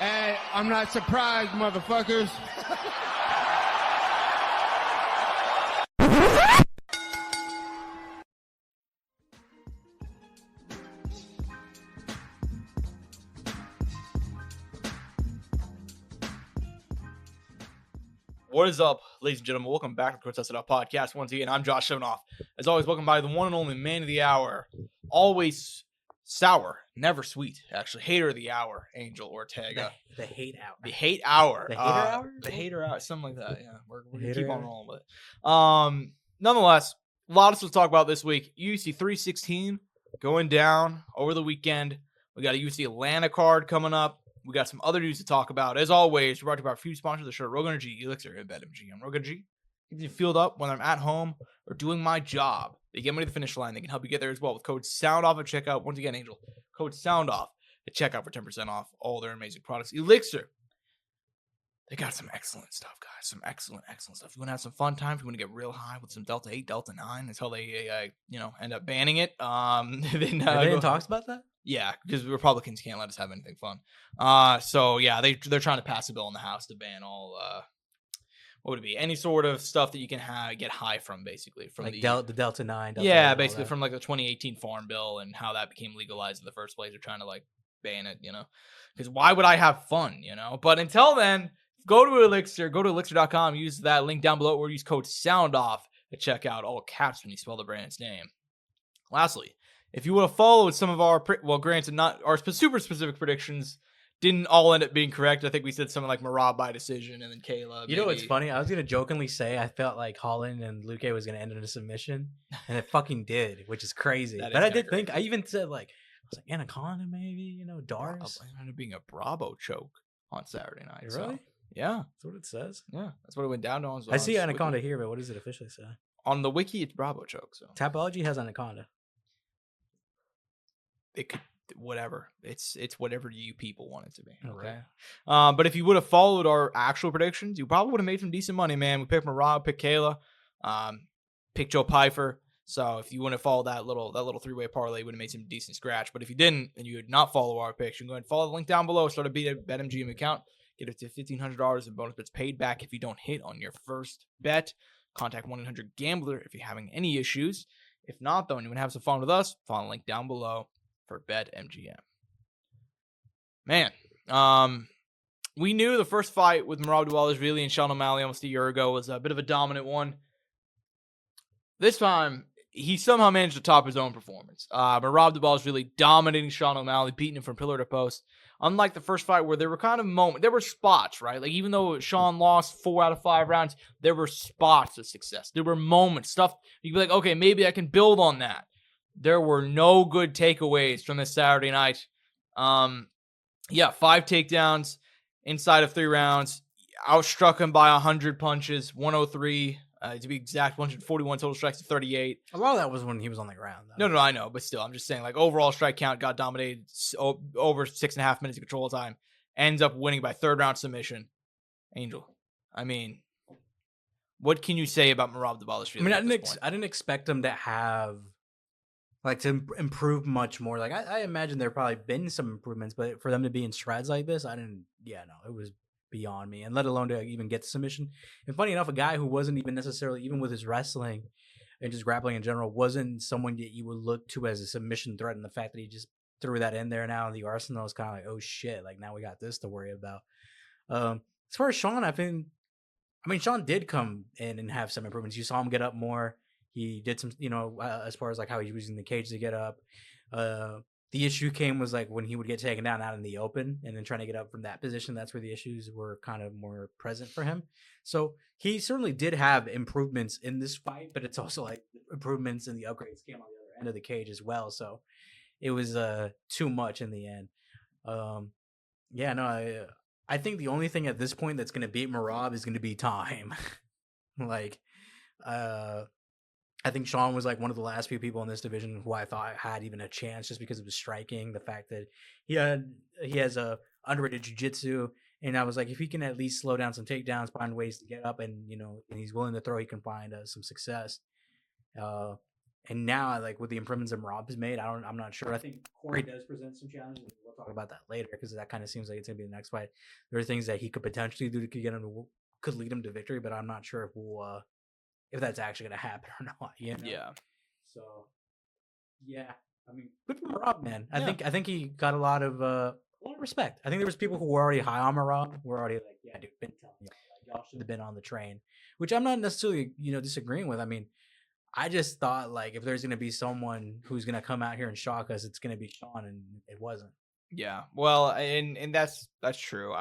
Hey, I'm not surprised, motherfuckers. What is up, ladies and gentlemen? Welcome back to the Courtside Soundoff podcast. Once again, I'm Josh Soundoff. As always, welcome by the one and only man of the hour. Always sour, never sweet. Actually, hater of the hour, Angel Ortega. The hate hour. The hate hour. The hater hour? The hater hour. Something like that. Yeah, we're going to Hater keep on hour? rolling with it. Nonetheless, a lot of stuff to talk about this week. UFC 316 going down over the weekend. We got a UFC Atlanta card coming up. We got some other news to talk about. As always, we're brought to you by a few sponsors of the show. Rogue Energy, ELYXR, and BetMGM. Rogue Energy keeps you filled up when I'm at home or doing my job. They get me to the finish line. They can help you get there as well with code SOUNDOFF at checkout. Once again, Angel, code SOUNDOFF at checkout for 10% off all their amazing products. ELYXR, they got some excellent stuff, guys. Some excellent stuff. You want to have some fun time? If you want to get real high with some Delta 8, Delta 9 until they, end up banning it. Are they in talks about that? Yeah, because Republicans can't let us have anything fun. So yeah, they're trying to pass a bill in the House to ban all what would it be? Any sort of stuff that you can get high from, basically, from like the Delta 9. yeah, basically from like the 2018 Farm Bill and how that became legalized in the first place. They're trying to like ban it, because why would I have fun, But until then, go to ELYXR, go to ELYXR.com, use that link down below, or use code SOUNDOFF to check out all caps when you spell the brand's name. Lastly, if you would have followed some of our, granted, not our super specific predictions, didn't all end up being correct. I think we said something like Merab by decision, and then Kayla. You know what's funny? I was going to jokingly say I felt like Holland and Luque was going to end in a submission, and it fucking did, which is crazy. But I did think, I even said, I was like, Anaconda maybe, Dars. It ended up being a Bravo choke on Saturday night. Really? So, yeah. That's what it says? Yeah, that's what it went down to. I see Anaconda here, but what does it officially say? On the wiki, it's Bravo choke. So Tapology has Anaconda. It could, whatever. It's whatever you people want it to be. Okay. Right. But if you would have followed our actual predictions, you probably would have made some decent money, man. We picked Merab, picked Kayla, picked Joe Pfeiffer. So if you want to follow that little three-way parlay, you would have made some decent scratch. But if you didn't, and you would not follow our picks, you can go ahead and follow the link down below. Start a BetMGM account. Get up to $1,500 in bonus bets paid back if you don't hit on your first bet. Contact 1-800-GAMBLER if you're having any issues. If not, though, and you want to have some fun with us, follow the link down below for BetMGM. Man, we knew the first fight with Merab Dvalishvili and Sean O'Malley almost a year ago was a bit of a dominant one. This time, he somehow managed to top his own performance. Merab Dvalishvili dominating Sean O'Malley, beating him from pillar to post. Unlike the first fight where there were kind of moments, there were spots, right? Like even though Sean lost 4 out of 5 rounds, there were spots of success. There were moments, stuff you'd be like, okay, maybe I can build on that. There were no good takeaways from this Saturday night. 5 takedowns inside of 3 rounds. Outstruck him by 100 punches, 103 to be exact, 141 total strikes to 38. A lot of that was when he was on the ground, though. No, I know, but still, I'm just saying, like, overall strike count got dominated over 6.5 minutes of control time. Ends up winning by 3rd round submission. Angel, I mean, what can you say about Merab Dvalishvili? I mean, I didn't expect him to have, to improve much more. Like, I imagine there probably been some improvements, but for them to be in strides like this, it was beyond me, and let alone to even get the submission. And funny enough, a guy who wasn't even necessarily, even with his wrestling and just grappling in general, wasn't someone that you would look to as a submission threat, and the fact that he just threw that in there now in the arsenal is kind of like, oh shit, like now we got this to worry about. As far as Sean, Sean did come in and have some improvements. You saw him get up more. He did some, as far as like how he was using the cage to get up. The issue came was like when he would get taken down out in the open and then trying to get up from that position. That's where the issues were kind of more present for him. So he certainly did have improvements in this fight, but it's also like improvements in the upgrades came on the other end of the cage as well. So it was too much in the end. I think the only thing at this point that's going to beat Merab is going to be time. I think Sean was like one of the last few people in this division who I thought had even a chance just because of his striking, the fact that he has a underrated jiu-jitsu, and I was like, if he can at least slow down some takedowns, find ways to get up, and and he's willing to throw, he can find some success. And now, like with the improvements that Merab has made, I'm not sure. I think Corey does present some challenges. We'll talk about that later because that kind of seems like it's gonna be the next fight. There are things that he could potentially do to could lead him to victory, but I'm not sure if that's actually gonna happen or not. You know? Yeah. So, yeah, I mean, good for Merab, man. I think he got a lot of respect. I think there was people who were already high on Merab who were already like, yeah, dude, been telling you, like, y'all should have been on the train, which I'm not necessarily disagreeing with. I mean, I just thought like if there's gonna be someone who's gonna come out here and shock us, it's gonna be Sean, and it wasn't. Yeah. Well, and that's true.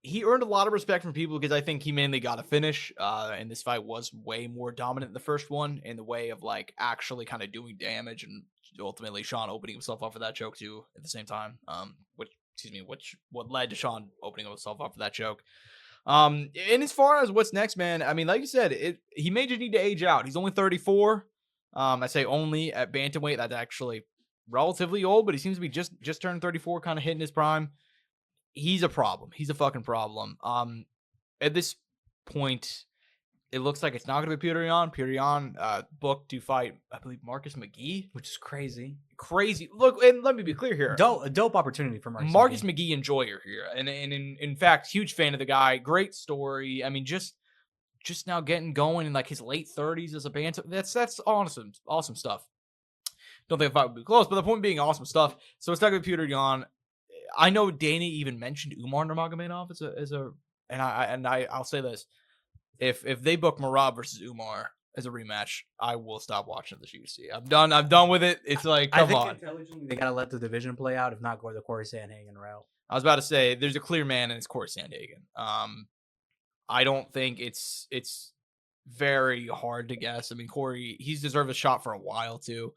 He earned a lot of respect from people because I think he mainly got a finish. And this fight was way more dominant than the first one in the way of like actually kind of doing damage, and ultimately Sean opening himself up for that choke too at the same time. What led to Sean opening himself up for that choke. And as far as what's next, man, I mean, like you said, he may just need to age out. He's only 34. I say only at bantamweight. That's actually relatively old, but he seems to be just turned 34, kind of hitting his prime. He's a problem. He's a fucking problem. At this point, it looks like it's not going to be Petr Yan. Petr Yan booked to fight, I believe, Marcus McGee, which is crazy. Crazy. Look, and let me be clear here. A dope opportunity for Marcus McGee enjoyer here, and in fact, huge fan of the guy. Great story. I mean, just now getting going in like his late 30s as a bantam. That's awesome stuff. Don't think the fight would be close, but the point being, awesome stuff. So it's not going to be Petr Yan. I know Dana even mentioned Umar Nurmagomedov I'll say this: if they book Merab versus Umar as a rematch, I will stop watching the UFC. I'm done with it. It's like, come on. Intelligently, they gotta let the division play out. If not, go the Corey Sandhagen route. I was about to say there's a clear man, and it's Corey Sandhagen. I don't think it's very hard to guess. I mean, Corey, he's deserved a shot for a while too.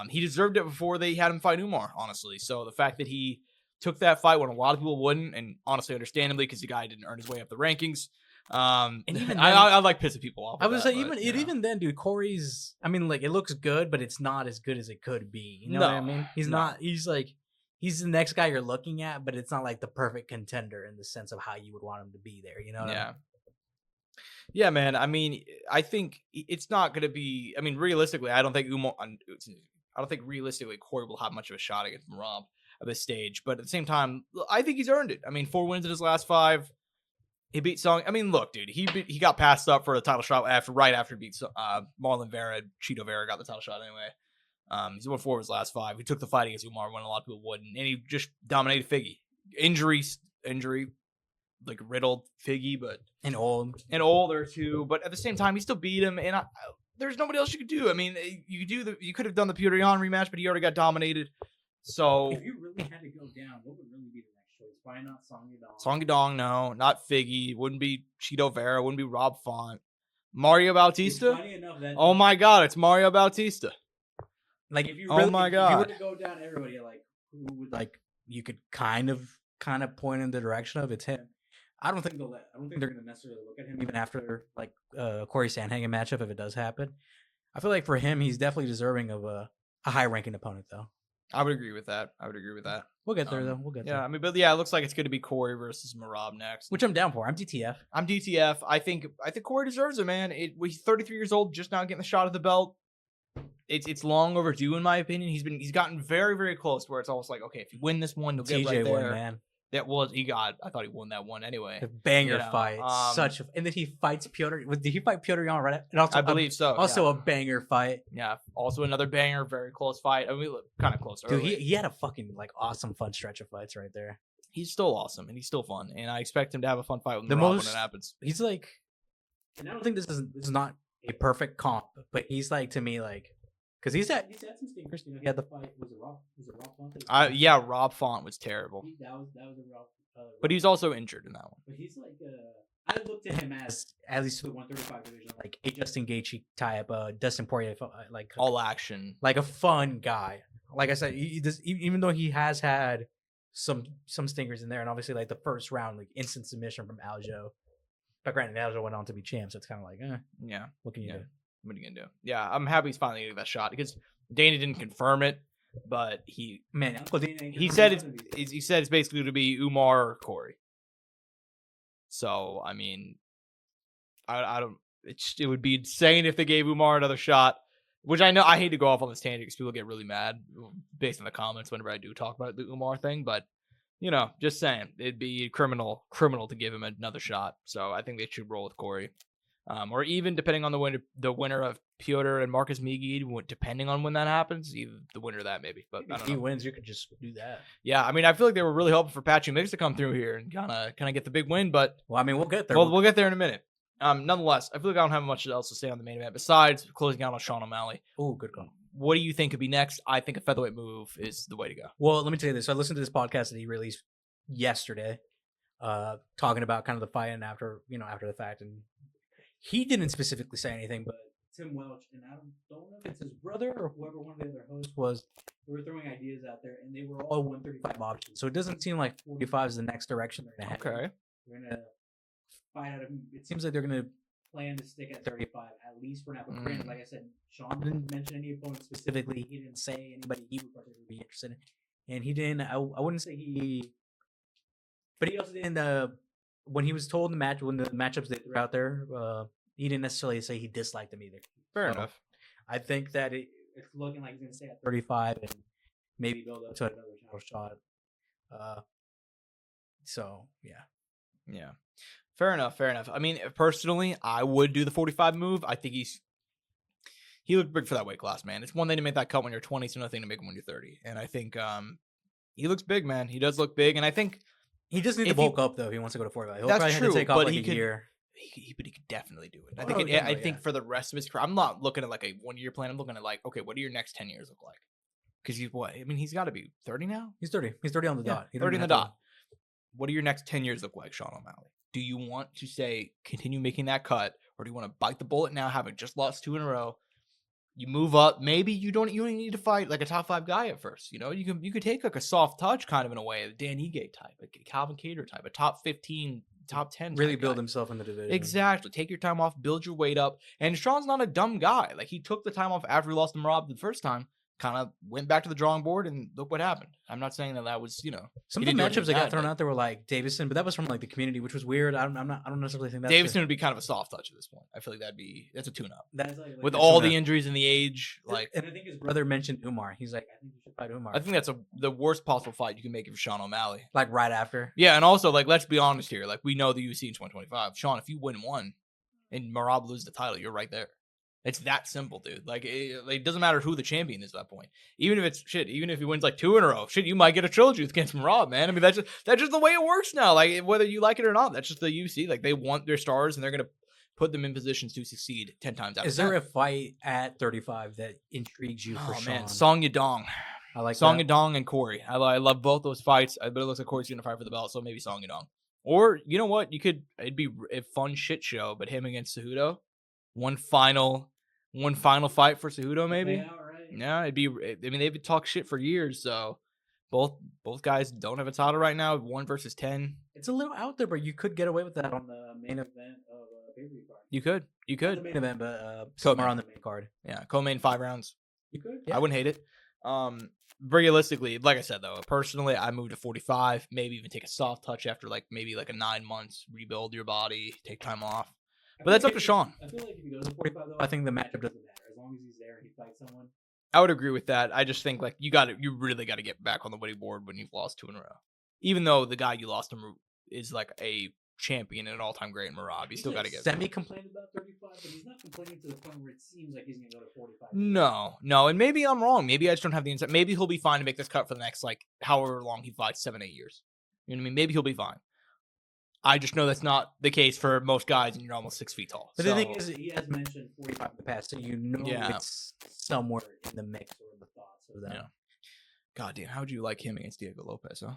He deserved it before they had him fight Umar, honestly. So the fact that he took that fight when a lot of people wouldn't, and honestly, understandably, because the guy didn't earn his way up the rankings. And even then, I like pissing people off. I would say even then, dude, Corey's. I mean, like it looks good, but it's not as good as it could be. You know what I mean? He's not. He's like he's the next guy you're looking at, but it's not like the perfect contender in the sense of how you would want him to be there. You know? What I mean? Yeah, man. I mean, I think it's not going to be. I mean, realistically, I don't think realistically Corey will have much of a shot against Merab at this stage. But at the same time, I think he's earned it. I mean, 4 wins in his last 5. He beat Song. I mean, look, dude, he got passed up for the title shot right after he beat Marlon Vera. Cheeto Vera got the title shot anyway. He's won 4 of his last 5. He took the fight against Umar when a lot of people wouldn't, and he just dominated Figgy. Injury, like riddled Figgy, but and older too. But at the same time, he still beat him, and there's nobody else you could do. I mean, you could have done the Petr Yan rematch, but he already got dominated. So if you really had to go down, what would really be the next choice? Why not Song Yadong? Song Yadong, no, not Figgy. Wouldn't be Cheeto Vera. Wouldn't be Rob Font. Mario Bautista. Oh my God, it's Mario Bautista. Like if you really, if you were to go down everybody, like who would like you could kind of point in the direction of it's him. I don't think they're going to necessarily look at him even after like Corey Sandhagen matchup if it does happen. I feel like for him, he's definitely deserving of a high ranking opponent though. I would agree with that. We'll get there though. We'll get there. Yeah, I mean, but yeah, it looks like it's going to be Corey versus Merab next, which I'm down for. I'm DTF. I think Corey deserves it, man. He's 33 years old, just now getting the shot at the belt. It's long overdue in my opinion. He's gotten very, very close to where it's almost like, okay, if you win this one, you'll get right there. Won, man. I thought he won that one anyway. A banger fight. And then he fights Petr. Did he fight Petr Yan right? And also, I believe so. Also a banger fight. Yeah. Also another banger, very close fight. I mean, kind of close. Dude, he had a fucking like awesome fun stretch of fights right there. He's still awesome and he's still fun. And I expect him to have a fun fight with when it happens. He's like, and I don't think this is not a perfect comp, but he's like to me like, because he's had some stinkers. You know, he had the fight. Was it Rob Font? Yeah, Rob Font was terrible. That was a Rob. But he's also injured in that one. But he's like, I looked at him as at least the 135 division, like a Justin Gaethje type, Dustin Poirier, like all action, like a fun guy. Like I said, even though he has had some stinkers in there, and obviously like the first round, like instant submission from Aljo. But granted, Aljo went on to be champ, so it's kind of like, yeah, what can you do? What are you gonna do? Yeah, I'm happy he's finally getting that shot because Dana didn't confirm it, but he said it's basically to be Umar or Corey. So I mean, I don't. It would be insane if they gave Umar another shot. Which I know I hate to go off on this tangent because people get really mad based on the comments whenever I do talk about the Umar thing. But, just saying, it'd be criminal to give him another shot. So I think they should roll with Corey. Or even depending on the winner of Piotr and Marcus Migid, depending on when that happens, either the winner of that maybe. But if he wins, you could just do that. Yeah, I mean, I feel like they were really hoping for Patchy Mix to come through here and kind of get the big win. But well, I mean, we'll get there. We'll get there in a minute. Nonetheless, I feel like I don't have much else to say on the main event besides closing out on Sean O'Malley. Oh, good call. What do you think could be next? I think a featherweight move is the way to go. Well, let me tell you this. I listened to this podcast that he released yesterday, talking about kind of the fight and after the fact, and he didn't specifically say anything, but Tim Welch and I don't know if it's his brother or whoever one of the other hosts was. They were throwing ideas out there, and they were all 135 options. So it doesn't seem like 45 is the next direction they're going to head. Okay. They're going to fight out of. It seems like they're going to plan to stick at 35 at least for now. But granted, like I said, Sean didn't mention any opponent specifically. He didn't say anybody he would particularly be interested in, and he didn't. I wouldn't say he, but he also didn't. When he was told when the matchups they threw out there, he didn't necessarily say he disliked them either. Fair enough. I think that it's looking like he's going to stay at 35 and maybe build up to another title shot. So yeah. Fair enough. I mean, personally, I would do the 45 move. I think he looked big for that weight class, man. It's one thing to make that cut when you're 20, it's another thing to make him when you're 30. And I think he looks big, man. He does look big, and I think he just needs to bulk up though. If he wants to go to 45. He'll that's probably true, have to take off but like a year. But he could definitely do it. I think for the rest of his career, I'm not looking at like a 1-year plan. I'm looking at like, okay, what do your next 10 years look like? Because he's what? I mean, he's got to be 30 now. He's 30. He's 30 on the dot. 30 on the dot. What do your next 10 years look like, Sean O'Malley? Do you want to say continue making that cut, or do you want to bite the bullet now, having just lost 2 in a row? You move up. Maybe you don't need to fight like a top 5 guy at first. You could take like a soft touch kind of in a way, a Dan Ige type, a Calvin Kattar type, a top 15, top 10. Really build himself in the division. Exactly. Take your time off, build your weight up. And Sean's not a dumb guy. Like, he took the time off after he lost to Merab the first time, kind of went back to the drawing board, and look what happened. I'm not saying that was, some of the matchups that got thrown out there were like Davison, but that was from like the community, which was weird. I don't necessarily think that Davison would be kind of a soft touch at this point. I feel like that's a tune-up. That's like with all the injuries and the age, like. And I think his brother mentioned Umar. He's like, I think you should fight Umar. I think that's the worst possible fight you can make for Sean O'Malley. Like right after. Yeah, and also like let's be honest here. Like, we know the UFC in 2025. Sean, if you win one, and Merab loses the title, you're right there. It's that simple, dude. Like, it doesn't matter who the champion is at that point. Even if he wins like 2 in a row, you might get a trilogy against Merab, man. I mean, that's just the way it works now. Like, whether you like it or not, that's just the UFC. Like, they want their stars, and they're gonna put them in positions to succeed 10 times out of 10. Is there a fight at 35 that intrigues you for Sean? Man, Song Yadong. I like Song that. Yadong and Corey. I love both those fights. But it looks like Corey's gonna fight for the belt, so maybe Song Yadong. Or you know what? It'd be a fun shit show, but him against Cejudo. One final fight for Cejudo, maybe. Yeah, right. Yeah, it'd be. I mean, they've talked shit for years, so both guys don't have a title right now. 1 versus 10. It's a little out there, but you could get away with that on the main event of a pay-per-view card. You could. Not the main event, but somewhere on the main card. Yeah, co-main 5 rounds. You could. Yeah. I wouldn't hate it. Realistically, like I said though, personally, I moved to 45. Maybe even take a soft touch after maybe a 9 months, rebuild your body, take time off. But that's up to Sean. I feel like if he goes to 45, though, I think the matchup doesn't matter. As long as he's there and he fights someone. I would agree with that. I just think you really got to get back on the winning board when you've lost 2 in a row. Even though the guy you lost him is like a champion and an all-time great in Merab, you still got to get. Semi-complained about 35, but he's not complaining to the point where it seems like he's going to go to 45. No, and maybe I'm wrong. Maybe I just don't have the insight. Maybe he'll be fine to make this cut for the next however long he fights, 7-8 years. You know what I mean? Maybe he'll be fine. I just know that's not the case for most guys, and you're almost 6 feet tall. But the thing is, he has mentioned 45 in the past, so it's somewhere in the mix or in the thoughts of that. Yeah. God damn, how would you like him against Diego Lopez, huh?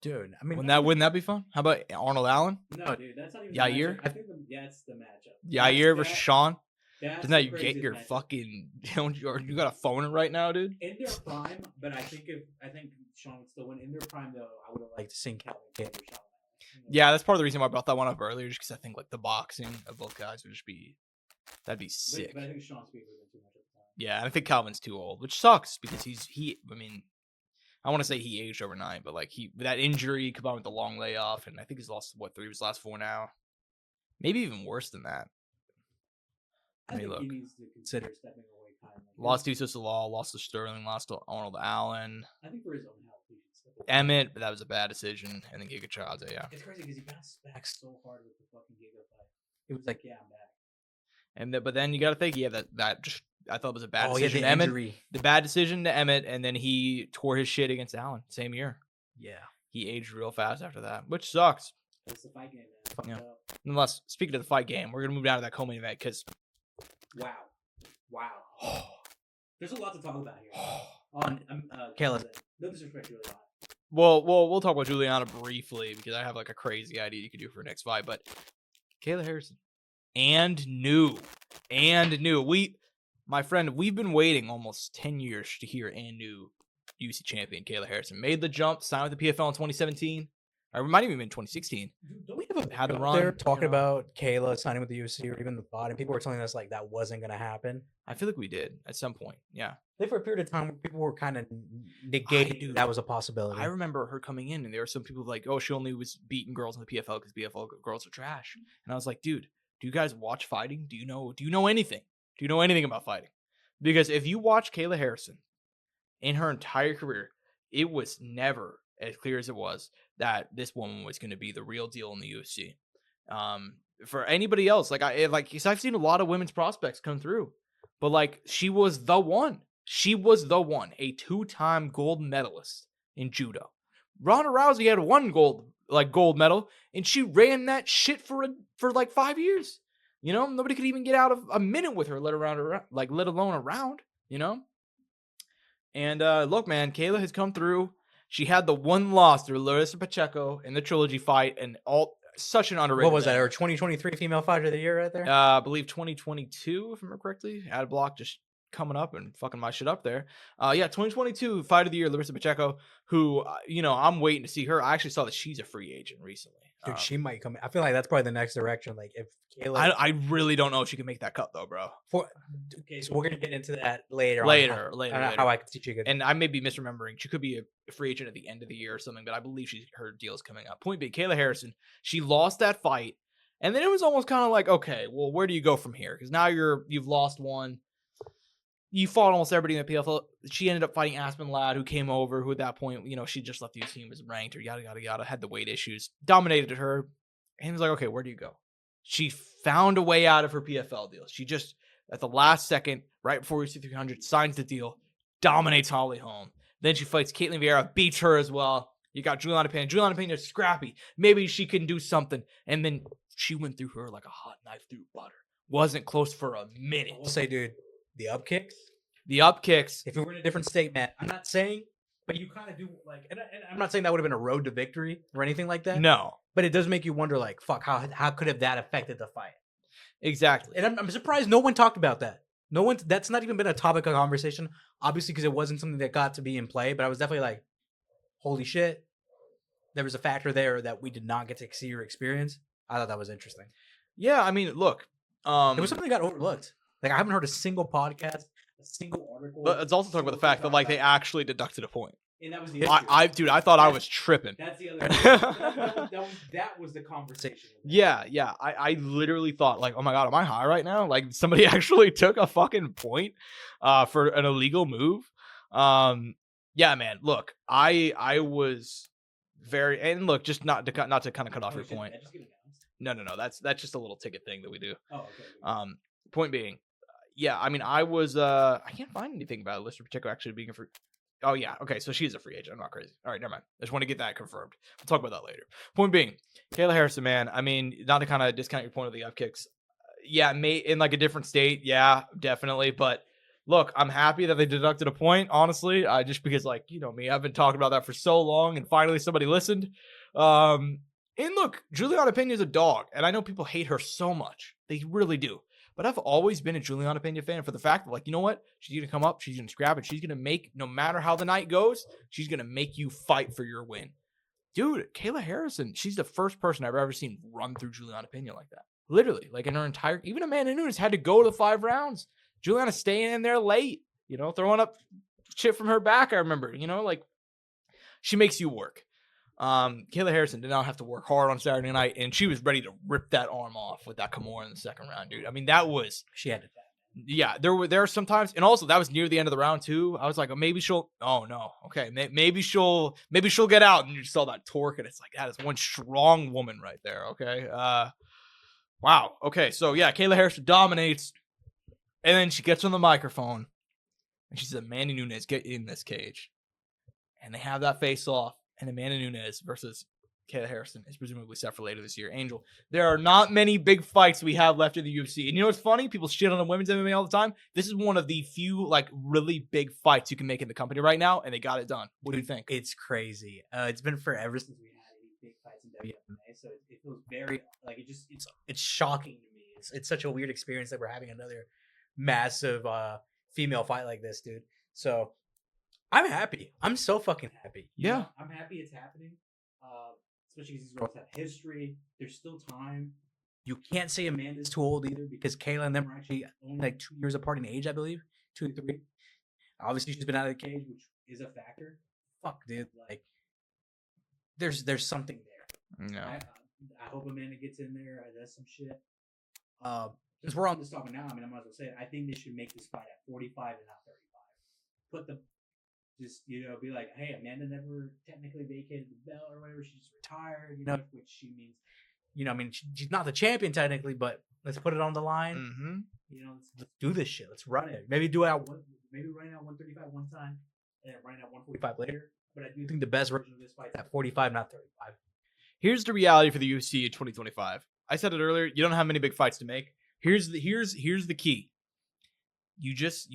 Dude, I mean, wouldn't that be fun? How about Arnold Allen? No, dude, that's not even Yair? I think that's the matchup. Yair versus Sean? Doesn't that you get your matchup. fucking? You got a phone right now, dude. In their prime, but I think Sean would still win. In their prime, though, I would have liked to see Calvin Kattar or Sean. Yeah, that's part of the reason why I brought that one up earlier, just because I think the boxing of both guys would just that'd be sick. But I think Sean's speed would have been too much at the time. Yeah, and I think Calvin's too old, which sucks because I mean, I want to say he aged overnight, but that injury combined with the long layoff, and I think he's lost 3 of his last 4 now, maybe even worse than that. I think he needs to consider stepping away Lost to Law, lost to Sterling, lost to Arnold Allen. I think for his own health, he should step away. Emmett, but that was a bad decision. And then Giga Chadza, yeah. It's crazy because he bounced back so hard with the fucking Giga fight. He was like, yeah, I'm back. And but then you got to think, that just I thought it was a bad decision. Yeah, the bad decision to Emmett, and then he tore his shit against Allen same year. Yeah, he aged real fast after that, which sucks. That's the fight game, man. Yeah. Unless speaking of the fight game, we're gonna move down to that co-main event because wow, there's a lot to talk about here. On Kayla's end. No disrespect to Julianna. Well, we'll talk about Julianna briefly because I have like a crazy idea you could do for her next fight, but Kayla Harrison. And new. My friend, we've been waiting almost 10 years to hear and new UFC champion Kayla Harrison. Made the jump, signed with the PFL in 2017. Or it might even been 2016. Don't we have a had the out run there talking about Kayla signing with the UFC or even the bot, and people were telling us like that wasn't going to happen? I feel like we did at some point. Yeah. I think for a period of time where people were kind of negating that was a possibility. I remember her coming in, and there were some people like, oh, she only was beating girls in the PFL because PFL girls are trash. And I was like, dude, do you guys watch fighting? Do you know anything? Do you know anything about fighting? Because if you watch Kayla Harrison in her entire career, it was never as clear as it was that this woman was going to be the real deal in the UFC. For anybody else, because I've seen a lot of women's prospects come through, but like she was the one. She was the one, a 2-time gold medalist in judo. Ronda Rousey had one gold medal, and she ran that shit for like 5 years. You know, nobody could even get out of a minute with her, let alone a round. You know. And look, man, Kayla has come through. She had the one loss to Larissa Pacheco in the trilogy fight, and such an underrated. What was that? Her 2023 female fighter of the year, right there. I believe 2022, if I remember correctly. Ad block just coming up and fucking my shit up there. 2022 fight of the year, Larissa Pacheco, who I'm waiting to see her. I actually saw that she's a free agent recently. Dude, she might come. I feel like that's probably the next direction. Like if Kayla, I really don't know if she can make that cut though, bro. Okay, so we're gonna get into that later. Later. How I can see she could. And I may be misremembering. She could be a free agent at the end of the year or something, but I believe her deal's coming up. Point being, Kayla Harrison, she lost that fight, and then it was almost kind of like, okay, well, where do you go from here? Because now you've lost one. You fought almost everybody in the PFL. She ended up fighting Aspen Ladd, who came over, who at that point, she just left the UFC and was ranked or yada, yada, yada, had the weight issues, dominated her. And he was like, okay, where do you go? She found a way out of her PFL deal. She just, at the last second, right before UFC 300, signs the deal, dominates Holly Holm. Then she fights Caitlin Vieira, beats her as well. You got Julianna Pena. Julianna Pena is scrappy. Maybe she can do something. And then she went through her like a hot knife through butter. Wasn't close for a minute. I'll say, dude, the up kicks. If we were in a different state, Matt, I'm not saying, but you kind of do like, and I'm not saying that would have been a road to victory or anything like that. No. But it does make you wonder, like, fuck, how could have that affected the fight? Exactly. And I'm surprised no one talked about that. That's not even been a topic of conversation, obviously, because it wasn't something that got to be in play, but I was definitely like, holy shit. There was a factor there that we did not get to see or experience. I thought that was interesting. Yeah, I mean, look. It was something that got overlooked. Like, I haven't heard a single podcast, a single article. But it's also talking about the fact that, like, they actually deducted a point. And that was the issue. I thought I was tripping. That's the other that was the conversation. Yeah. I literally thought, like, oh my God, am I high right now? Like, somebody actually took a fucking point for an illegal move. Yeah, man, look, I was very, and look, just not to kind of cut off your point. No, that's just a little ticket thing that we do. Oh, okay. Point being, yeah, I mean, I can't find anything about Larissa Pacheco actually being a free. Oh, yeah. Okay, so she's a free agent. I'm not crazy. All right, never mind. I just want to get that confirmed. We'll talk about that later. Point being, Kayla Harrison, man, I mean, not to kind of discount your point of the up kicks. Yeah, in like a different state. Yeah, definitely. But look, I'm happy that they deducted a point, honestly. Just because, like, you know me, I've been talking about that for so long, and finally somebody listened. And look, Julianna Pena is a dog, and I know people hate her so much. They really do. But I've always been a Julianna Pena fan for the fact that, like, you know what? She's going to come up. She's going to scrap it. She's going to make, no matter how the night goes, she's going to make you fight for your win. Dude, Kayla Harrison, she's the first person I've ever seen run through Julianna Pena like that. Literally. Like, in her entire, even Amanda Nunes had to go to the 5 rounds. Julianna staying in there late, you know, throwing up shit from her back, I remember. You know, like, she makes you work. Kayla Harrison did not have to work hard on Saturday night, and she was ready to rip that arm off with that Kimura in the second round, dude. I mean, that was... She had it. Yeah, there are some times, and also that was near the end of the round too. I was like, oh, maybe she'll. Oh no, okay, maybe she'll get out, and you just saw that torque, and it's like that is one strong woman right there. Okay, wow. Okay, so yeah, Kayla Harrison dominates, and then she gets on the microphone, and she says, "Amanda Nunes, get in this cage," and they have that face off, and Amanda Nunes versus Kayla Harrison is presumably set for later this year. Angel, there are not many big fights we have left in the UFC. And you know what's funny? People shit on the women's MMA all the time. This is one of the few, like, really big fights you can make in the company right now, and they got it done. What do you think? It's crazy. It's been forever since we had any big fights in WMA, so it feels very, like, it's shocking to me. It's such a weird experience that we're having another massive female fight like this, dude. So I'm happy. I'm so fucking happy. Yeah. You know, I'm happy it's happening. Especially because these girls have history. There's still time. You can't say Amanda's too old either because Kayla and them are actually only like 2 years apart in age, I believe. 2 to 3. Obviously, she's been out of the cage, which is a factor. Fuck, dude. Like, there's something there. No. I hope Amanda gets in there. Does some shit. Since we're on this topic now, I mean, I might as well say it. I think they should make this fight at 45 and not 35. Put the just, you know, be like, hey, Amanda never technically vacated the belt or whatever. She just retired, you know, which she means, you know, I mean, she's not the champion technically, but let's put it on the line. Mm-hmm. You know, let's do this shit. Let's run it. Maybe do it at maybe running at 135 one time and then running at 145 later. But I do think the best version of this fight is at 45, not 35. Here's the reality for the UFC in 2025. I said it earlier. You don't have many big fights to make. Here's the key. You just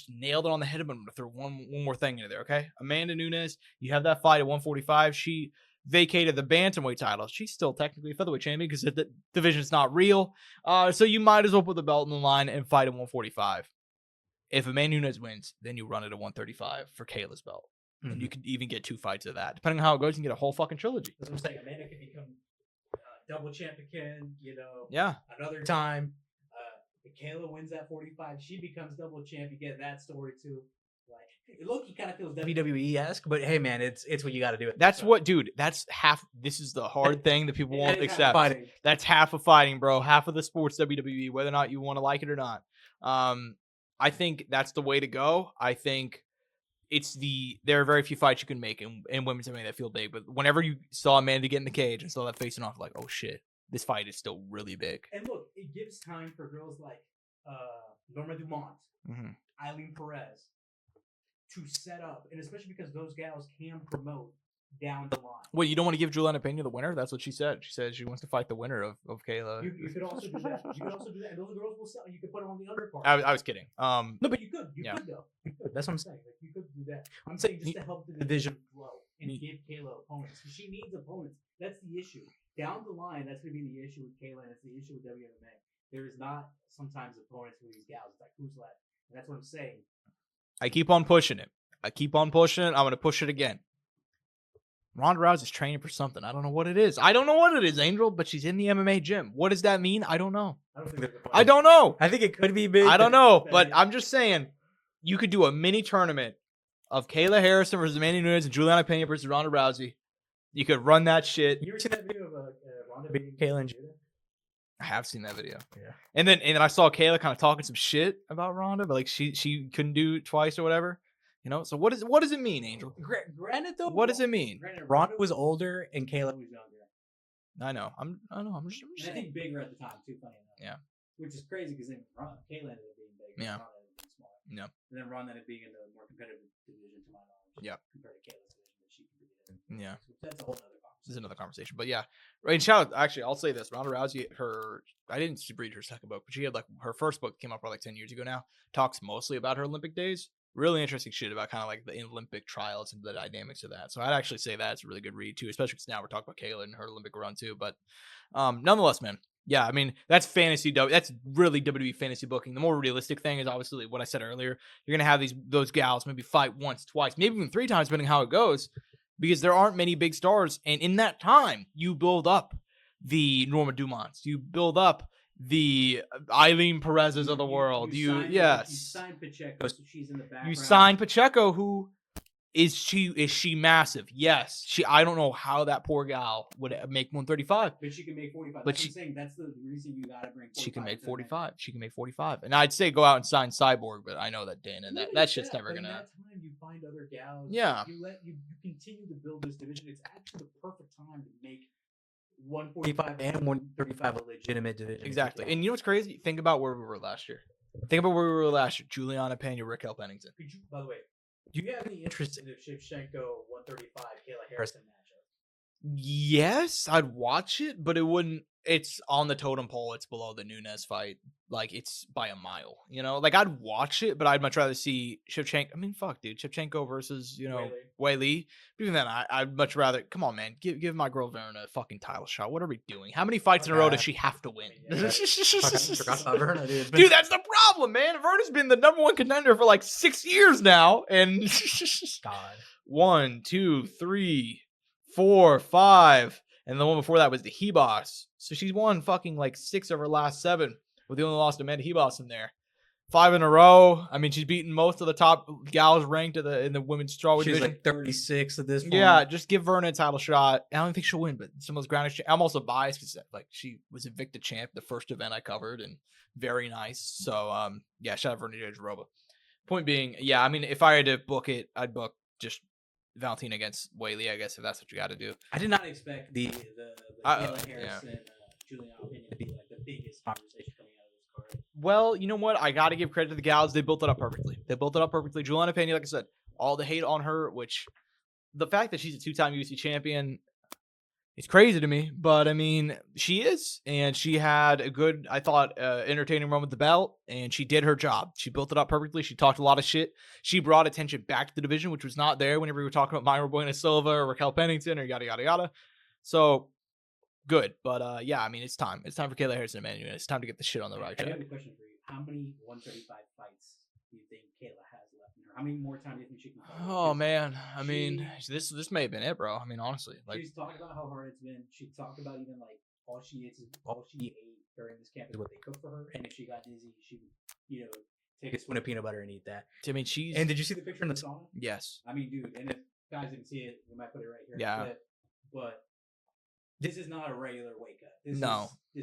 nailed it on the head. I'm going to throw one more thing into there, okay? Amanda Nunes, you have that fight at 145. She vacated the bantamweight title. She's still technically a featherweight champion because the division's not real. So you might as well put the belt in the line and fight at 145. If Amanda Nunes wins, then you run it at 135 for Kayla's belt. Mm-hmm. And you could even get 2 fights of that. Depending on how it goes, you can get a whole fucking trilogy. That's what I'm saying. Amanda can become double champion, you know, yeah, another time. If Kayla wins at 45, she becomes double champ. You get that story too. Like, look, he kind of feels WWE-esque, but hey, man, it's what you got to do. That's what, dude. That's half. This is the hard thing that people won't accept. That's half of fighting, bro. Half of the sport's WWE, whether or not you want to like it or not. I think that's the way to go. I think there are very few fights you can make in women's MMA that feel big. But whenever you saw Amanda get in the cage and saw that facing off, like, oh shit. This fight is still really big. And look, it gives time for girls like Norma Dumont, Eileen Perez to set up, and especially because those gals can promote down the line. Wait, you don't want to give Julianna Pena the winner? That's what she said. She said she wants to fight the winner of Kayla. You could also do that. You could also do that, and those girls will sell. You could put them on the undercard. I was kidding. No, but you could. You could though. You could. That's what I'm saying. Like, you could do that. I'm saying just to help the division grow and give Kayla opponents. Because she needs opponents. That's the issue. Down the line, that's going to be the issue with Kayla, and it's the issue with WMA. There is not sometimes opponents for these gals. It's like, who's left? And that's what I'm saying. I keep on pushing it. I'm going to push it again. Ronda Rousey's training for something. I don't know what it is. Angel, but she's in the MMA gym. What does that mean? I don't know. I don't know. I think it could be big. I don't know, but I'm just saying you could do a mini tournament of Kayla Harrison versus Amanda Nunes and Julianna Pena versus Ronda Rousey. You could run that shit. You ever seen that video of Ronda beating Kayla and Judah? I have seen that video. Yeah. And then I saw Kayla kind of talking some shit about Ronda, but like she couldn't do it twice or whatever. You know, so what does it mean, Angel? Granted, though, what does it mean? Granted, Ronda was older and Kayla was younger. I know. I'm just I think bigger at the time too. Funny enough. Yeah. Which is crazy because then Kayla ended up being big. Yeah. Ronda ended up being small. Yeah. And then Ronda ended up being in the more competitive division, to my knowledge. Yeah. Compared to Kayla's division that she competed in. Yeah. So that's a whole other conversation. This is another conversation, but yeah. Right. Shout out. Actually, I'll say this: Ronda Rousey, I didn't read her second book, but she had like her first book came out probably like 10 years ago now. Talks mostly about her Olympic days. Really interesting shit about kind of like the Olympic trials and the dynamics of that. So I'd actually say that's a really good read too, especially because now we're talking about Kayla and her Olympic run too. But nonetheless, man, yeah, I mean that's fantasy. That's really WWE fantasy booking. The more realistic thing is obviously what I said earlier. You're gonna have those gals maybe fight once, twice, maybe even 3 times, depending how it goes, because there aren't many big stars, and in that time you build up the Norma Dumonts, you build up the Eileen Perez's of the world. You signed Pacheco, so she's in the background. You signed Pacheco, who Is she massive? Yes. I don't know how that poor gal would make 135. But she can make 45. But that's what I'm saying. That's the reason you gotta bring 45. She can make 45. She can make 45. And I'd say go out and sign Cyborg, but I know that Dana, that's just never gonna. In that time, you find other gals. Yeah. You continue to build this division. It's actually the perfect time to make 145 and 135 a legitimate division. Exactly. And you know what's crazy? Think about where we were last year. Julianna Pena, Raquel Pennington. By the way, do you have any interest in the Shevchenko 135 Kayla Harrison matchup? Yes, I'd watch it, but it wouldn't. It's on the totem pole. It's below the Nunes fight. Like, it's by a mile. You know, like, I'd watch it, but I'd much rather see Shevchenko. I mean, fuck, dude. Shevchenko versus, Weili. Even then, I'd much rather. Come on, man. Give my girl Verna a fucking title shot. What are we doing? How many fights in a row does she have to win? I forgot about Verna, dude. Dude, that's the problem, man. Verna's been the number one contender for like 6 years now. And God. 1, 2, 3, 4, 5. And the one before that was the Hebos. So she's won fucking like 6 of her last 7. With the only loss to Amanda Hebos in there. 5 in a row. I mean, she's beaten most of the top gals ranked in the women's strawweight division. She's like 36 at this point. Yeah, just give Verna a title shot. I don't think she'll win, but some of those ground. I'm also biased because like she was Invicta champ, the first event I covered, and very nice. So yeah, shout out Verna Jarova. Point being, yeah, I mean, if I had to book it, I'd book just Valentina against Weili, I guess, if that's what you got to do. I did not expect the Kayla Harrison, Julianna Pena to be like the biggest conversation coming out of this card. Well, you know what? I got to give credit to the gals. They built it up perfectly. Julianna Pena, like I said, all the hate on her, which the fact that she's a 2-time UFC champion, it's crazy to me. But, I mean, she is. And she had a good, I thought, entertaining run with the belt. And she did her job. She built it up perfectly. She talked a lot of shit. She brought attention back to the division, which was not there whenever we were talking about Mayra Buena Silva or Raquel Pennington or yada, yada, yada. So, good. But, yeah, I mean, it's time. It's time for Kayla Harrison and Amanda Nunes. It's time to get the shit on the right track. I have a question for you. How many 135 fights do you think Kayla has left in her? How many more time do you think she can fight? Oh, man. I mean, this may have been it, bro. I mean, honestly. Like, she's talked about how hard it's been. She talked about even, like, all she ate during this camp is what they cook for her. And if she got dizzy, she would, take a spoon of peanut butter and eat that. I mean, she's... And did you see the picture in the sauna? Yes. I mean, dude, and if guys didn't see it, we might put it right here. Yeah. But this is not a regular weight cut. This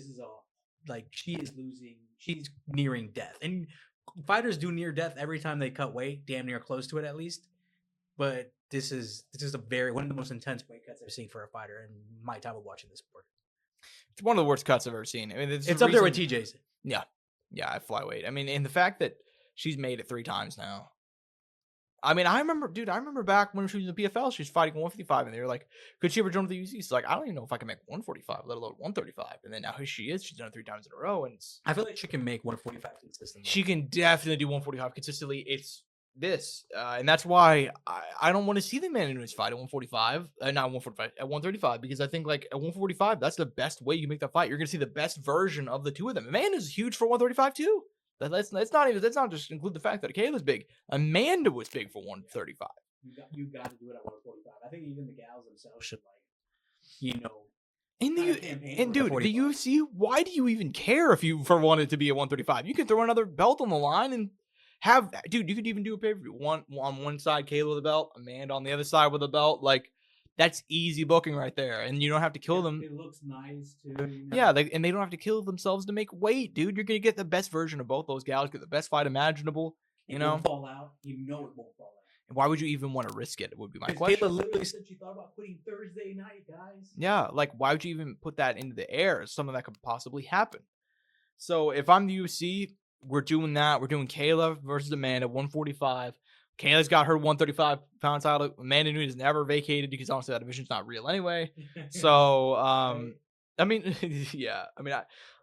is all, like, she is losing. She's nearing death. And fighters do near death every time they cut weight, damn near close to it at least. But this is one of the most intense weight cuts I've seen for a fighter in my time of watching this sport. It's one of the worst cuts I've ever seen. I mean, it's up there with TJ's. Yeah. Yeah, at flyweight. I mean, and the fact that she's made it 3 times now. I mean, I remember back when she was in the PFL, she was fighting 155, and they were like, could she ever jump to the UFC? She's like, I don't even know if I can make 145, let alone 135. And then now here she is. She's done it 3 times in a row. And I feel like she can make 145 consistently. She can definitely do 145 consistently. It's this. And that's why I don't want to see the Amanda Nunes fight at 145. Not 145, at 135, because I think, like, at 145, that's the best way you make that fight. You're going to see the best version of the two of them. Amanda's huge for 135, too. Let's not just include the fact that Kayla's big. Amanda was big for 135. You got to do it at 145. I think even the gals themselves should, the UFC. Why do you even care if you want it to be at 135? You can throw another belt on the line and have, dude. You could even do a pay-per-view. One on one side, Kayla with a belt, Amanda on the other side with a belt. Like, that's easy booking right there, and you don't have to kill them. It looks nice too. Yeah, and they don't have to kill themselves to make weight, dude. You're gonna get the best version of both those gals, get the best fight imaginable. It won't fall out. You know it won't fall out. And why would you even want to risk it? Would be my question. Kayla literally said she thought about quitting Thursday night, guys. Yeah, like, why would you even put that into the air? Something that could possibly happen. So if I'm the UFC, we're doing that. We're doing Kayla versus Amanda, 145. Kayla's got her 135-pound title. Amanda Nunes never vacated because honestly that division's not real anyway. So, I mean, yeah. I mean,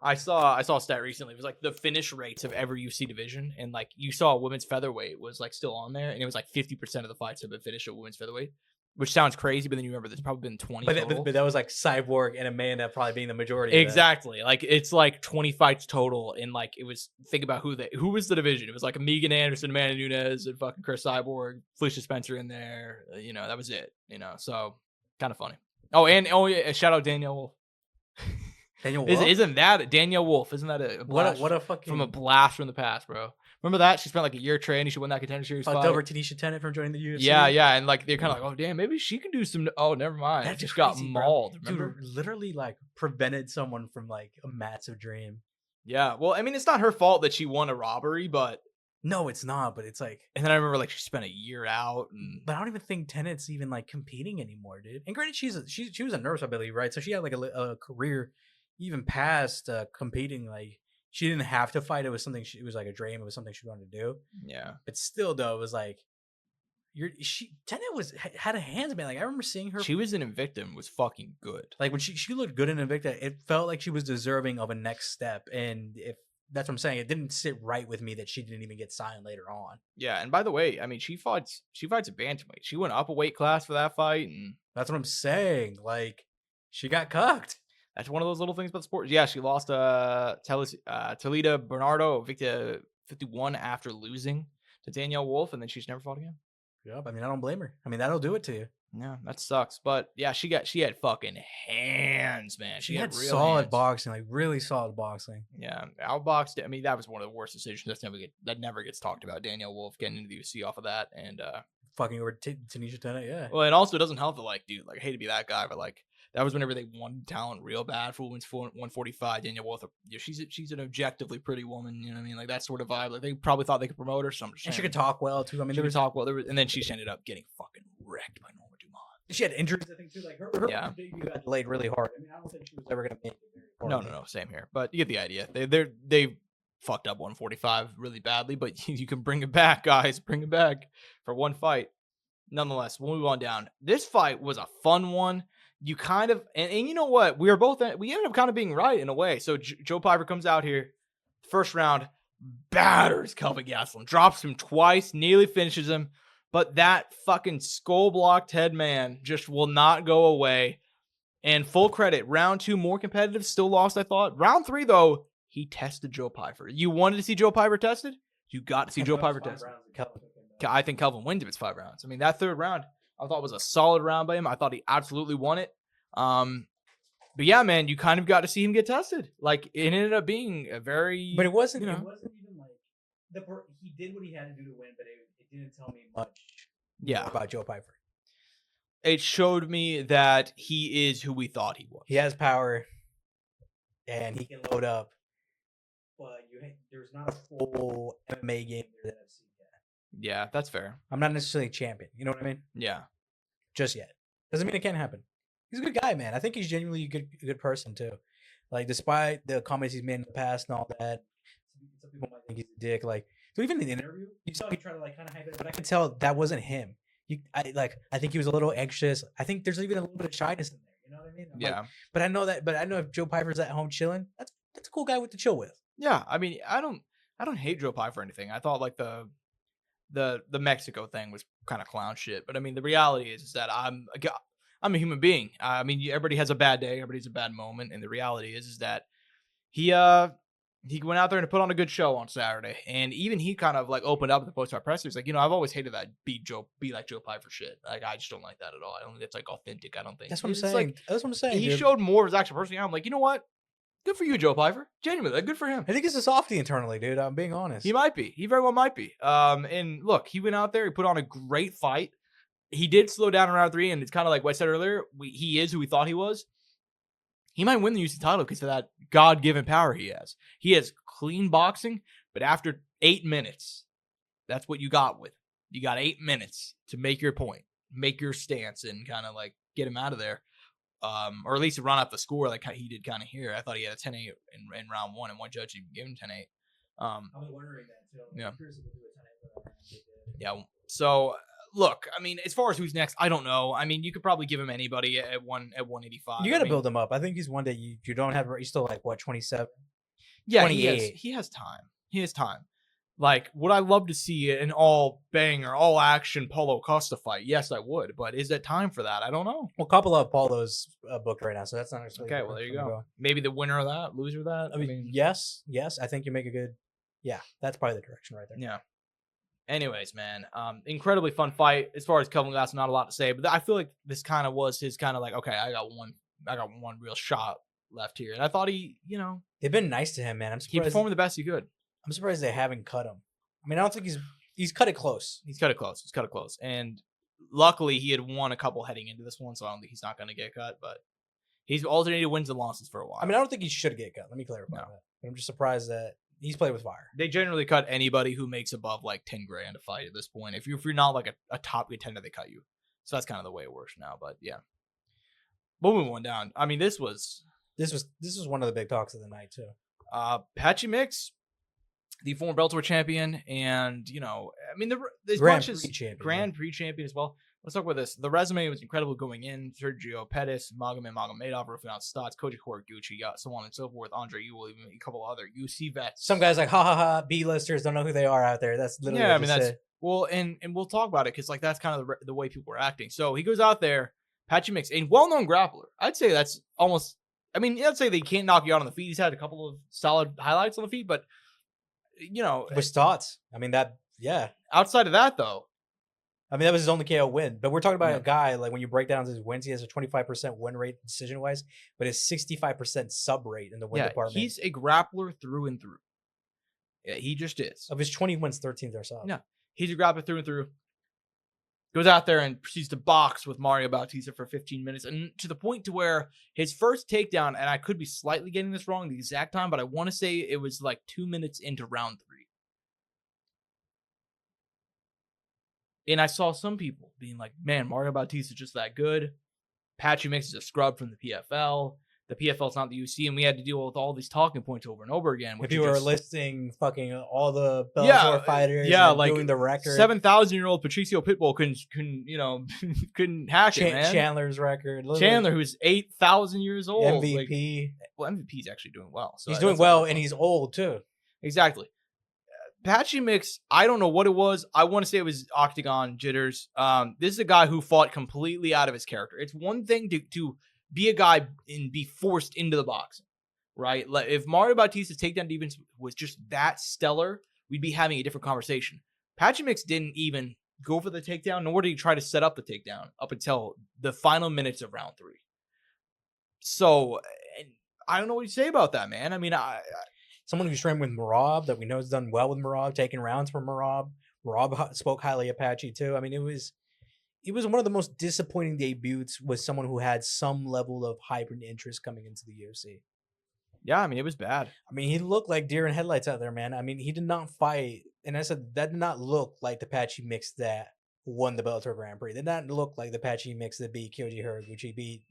I saw a stat recently. It was like the finish rates of every UFC division, and like you saw women's featherweight was like still on there, and it was like 50% of the fights have been finished at women's featherweight. Which sounds crazy, but then you remember there's probably been 20 total. But that was like Cyborg and Amanda probably being the majority. Exactly. Like, it's like 20 fights total, and like it was, think about who was the division. It was like Megan Anderson, Amanda Nunes, and fucking Chris Cyborg, Felicia Spencer in there. That was it. So kind of funny. Oh yeah, shout out Danielle Wolf. Danielle Wolf? Isn't that Danielle Wolf? Isn't that a blast what a fucking from a blast from the past, bro? Remember that? She spent like a year training. She won that Contender Series fight. Fucked over Tanisha Tennant from joining the UFC. Yeah. And like they're kind of like, oh damn, maybe she can do some. Oh, never mind. That's just crazy, got mauled. Bro. Remember? Dude, literally like prevented someone from like a massive dream. Yeah. Well, I mean, it's not her fault that she won a robbery, but no, it's not. But it's like, and then I remember like she spent a year out, but I don't even think Tennant's even like competing anymore, dude. And granted, she was a nurse, I believe, right? So she had like a career even past competing. Like she didn't have to fight. It was something. It was like a dream. It was something she wanted to do. Yeah. But still, though, it was like Tennant had a hands, man. Like I remember seeing her. She was in Invicta and was fucking good. Like when she looked good in Invicta, it felt like she was deserving of a next step. And if that's what I'm saying, it didn't sit right with me that she didn't even get signed later on. Yeah, and by the way, I mean she fights a bantamweight. She went up a weight class for that fight, and that's what I'm saying. Like she got cucked. That's one of those little things about sports. Yeah, she lost Toledo Bernardo Invicta 51 after losing to Danielle Wolf, and then she's never fought again. Yep. I mean, I don't blame her. I mean, that'll do it to you. Yeah, that sucks. But yeah, she had fucking hands, man. She had real solid hands. boxing, like really solid boxing. Yeah, outboxed. I mean, that was one of the worst decisions. That never gets talked about. Danielle Wolf getting into the UFC off of that, and fucking over Tanisha Tennant. Yeah. Well, and also it doesn't help that like, dude, like I hate to be that guy, but like that was whenever they wanted talent real bad for women's 145. Danielle Wolf, she's an objectively pretty woman. You know what I mean? Like that sort of vibe. Like they probably thought they could promote her. So and she could talk well too. I mean, she could talk well. And then she ended up getting fucking wrecked by Norma Dumont. She had injuries, I think, too. Like her debut got delayed really hard. I mean, I don't think she was ever gonna make it very hard. No, same here. But you get the idea. They fucked up 145 really badly, but you can bring it back, guys. Bring it back for one fight. Nonetheless, we'll move on down. This fight was a fun one. You kind of, and you know what? We ended up kind of being right in a way. So Joe Piper comes out here, first round, batters Kelvin Gastelum, drops him twice, nearly finishes him. But that fucking skull-blocked head man just will not go away. And full credit, round 2, more competitive, still lost, I thought. Round 3, though, he tested Joe Piper. You wanted to see Joe Piper tested? You got to see Joe Piper tested. I think Kelvin wins if it's 5 rounds. I mean, that third round, I thought was a solid round by him. I thought he absolutely won it. But yeah, man, you kind of got to see him get tested. Like, it ended up being a very... But it wasn't even like... he did what he had to do to win, but it didn't tell me much about Joe Piper. It showed me that he is who we thought he was. He has power, and he can load up, but there's not a full MMA game there that I've seen yet. Yeah, that's fair. I'm not necessarily a champion. You know what I mean? Yeah. Just yet. Doesn't mean it can't happen. He's a good guy, man. I think he's genuinely a good person, too. Like, despite the comments he's made in the past and all that, some people might think he's a dick. Like, so even in the interview, you saw he tried to, like, kind of hype it, but I could tell that wasn't him. I think he was a little anxious. I think there's even a little bit of shyness in there. You know what I mean? Yeah. But I know if Joe Piper's at home chilling, that's a cool guy to chill with. Yeah. I mean, I don't hate Joe Piper or anything. I thought like the Mexico thing was kind of clown shit. But I mean, the reality is that I'm a human being. I mean, everybody has a bad day. Everybody has a bad moment. And the reality is that he went out there and put on a good show on Saturday. And even he kind of like opened up at the post-fight press. He was like, I've always hated that be like Joe Piper shit. Like, I just don't like that at all. I don't think it's like authentic. I don't think. That's what I'm saying. Like, that's what I'm saying. He showed more of his actual personality. I'm like, you know what? Good for you, Joe Piper. Genuinely, good for him. I think he's a softie internally, dude. I'm being honest. He might be. He very well might be. And look, he went out there. He put on a great fight. He did slow down in round 3, and it's kind of like what I said earlier. He is who we thought he was. He might win the UFC title because of that God-given power he has. He has clean boxing, but after 8 minutes, that's what you got with. You got 8 minutes to make your point, make your stance, and kind of like get him out of there. Or at least run up the score like he did kind of here. I thought he had a 10-8 in round 1, and one judge even gave him 10-8. I was wondering that too. Yeah. Yeah. So look, I mean, as far as who's next, I don't know. I mean, you could probably give him anybody at 185. You got to build him up. I think he's one that you don't have. He's still like what 27. Yeah, 28. He has time. He has time. Like, would I love to see an all banger, all action Paulo Costa fight? Yes, I would. But is it time for that? I don't know. Well, a couple of Paulo's booked right now, so that's not actually okay. Well, there you go. Maybe the winner of that, loser of that. I mean, yes. I think you make a good. Yeah, that's probably the direction right there. Yeah. Anyways, man, incredibly fun fight. As far as Kelvin Gastelum, not a lot to say, but I feel like this kind of was his kind of like, okay, I got one real shot left here, and I thought he, they've been nice to him, man. I'm surprised he performed the best he could. I'm surprised they haven't cut him. I mean, I don't think he's cut it close. He's cut it close. And luckily, he had won a couple heading into this one, so I don't think he's not going to get cut. But he's alternated wins and losses for a while. I mean, I don't think he should get cut. Let me clarify that. But I'm just surprised that he's played with fire. They generally cut anybody who makes above like 10 grand a fight at this point. If you're not like a top contender, they cut you. So that's kind of the way it works now. But yeah, we'll move on down. I mean, this was one of the big talks of the night too. Patchy Mix, the former Bellator champion, and I mean the Grand Prix champion as well. Let's talk about this. The resume was incredible going in. Sergio Pettis, Magomedov, Rafael Stotts, Koji Horiguchi, so on and so forth. Andre Ewell, even a couple other UC vets. Some guys like B-listers don't know who they are out there. That's literally what that's say. Well, and we'll talk about it because like that's kind of the way people are acting. So he goes out there, Patchy Mix, a well-known grappler. I'd say that's almost. I mean, I'd say they can't knock you out on the feet. He's had a couple of solid highlights on the feet, but with Stotts. I mean outside of that though. I mean, that was his only KO win. But we're talking about a guy, like when you break down his wins, he has a 25% win rate decision-wise, but his 65% sub rate in the win department. He's a grappler through and through. Yeah, he just is. Of his 20 wins, 13 are sub. Yeah, he's a grappler through and through. Goes out there and proceeds to box with Mario Bautista for 15 minutes. And to the point to where his first takedown, and I could be slightly getting this wrong the exact time, but I want to say it was like 2 minutes into round 3. And I saw some people being like, man, Mario Bautista is just that good. Patchy Mix is a scrub from the PFL. The PFL is not the UFC, and we had to deal with all these talking points over and over again. If you were listing fucking all the Bellator fighters, like doing the record, 7,000-year-old Patricio Pitbull couldn't hack it, man. Chandler's record, Chandler, who's 8,000 years old, MVP. MVP's actually doing well. So he's doing well, and he's old too. Exactly. Patchy Mix, I don't know what it was. I want to say it was octagon jitters. This is a guy who fought completely out of his character. It's one thing to be a guy and be forced into the boxing, right? Like if Mario Bautista's takedown defense was just that stellar, we'd be having a different conversation. Patchy Mix didn't even go for the takedown, nor did he try to set up the takedown up until the final minutes of round 3. So I don't know what you say about that, man. I mean, someone who's trained with Merab, that we know has done well with Merab, taking rounds from Merab. Merab spoke highly of Patchy too. I mean, it was one of the most disappointing debuts with someone who had some level of hype and interest coming into the UFC. Yeah, I mean, it was bad. I mean, he looked like deer in headlights out there, man. I mean, he did not fight. And I said, that did not look like the Patchy Mix that won the Bellator Grand Prix. It did not look like the Patchy Mix that beat Koji Horiguchi, beat,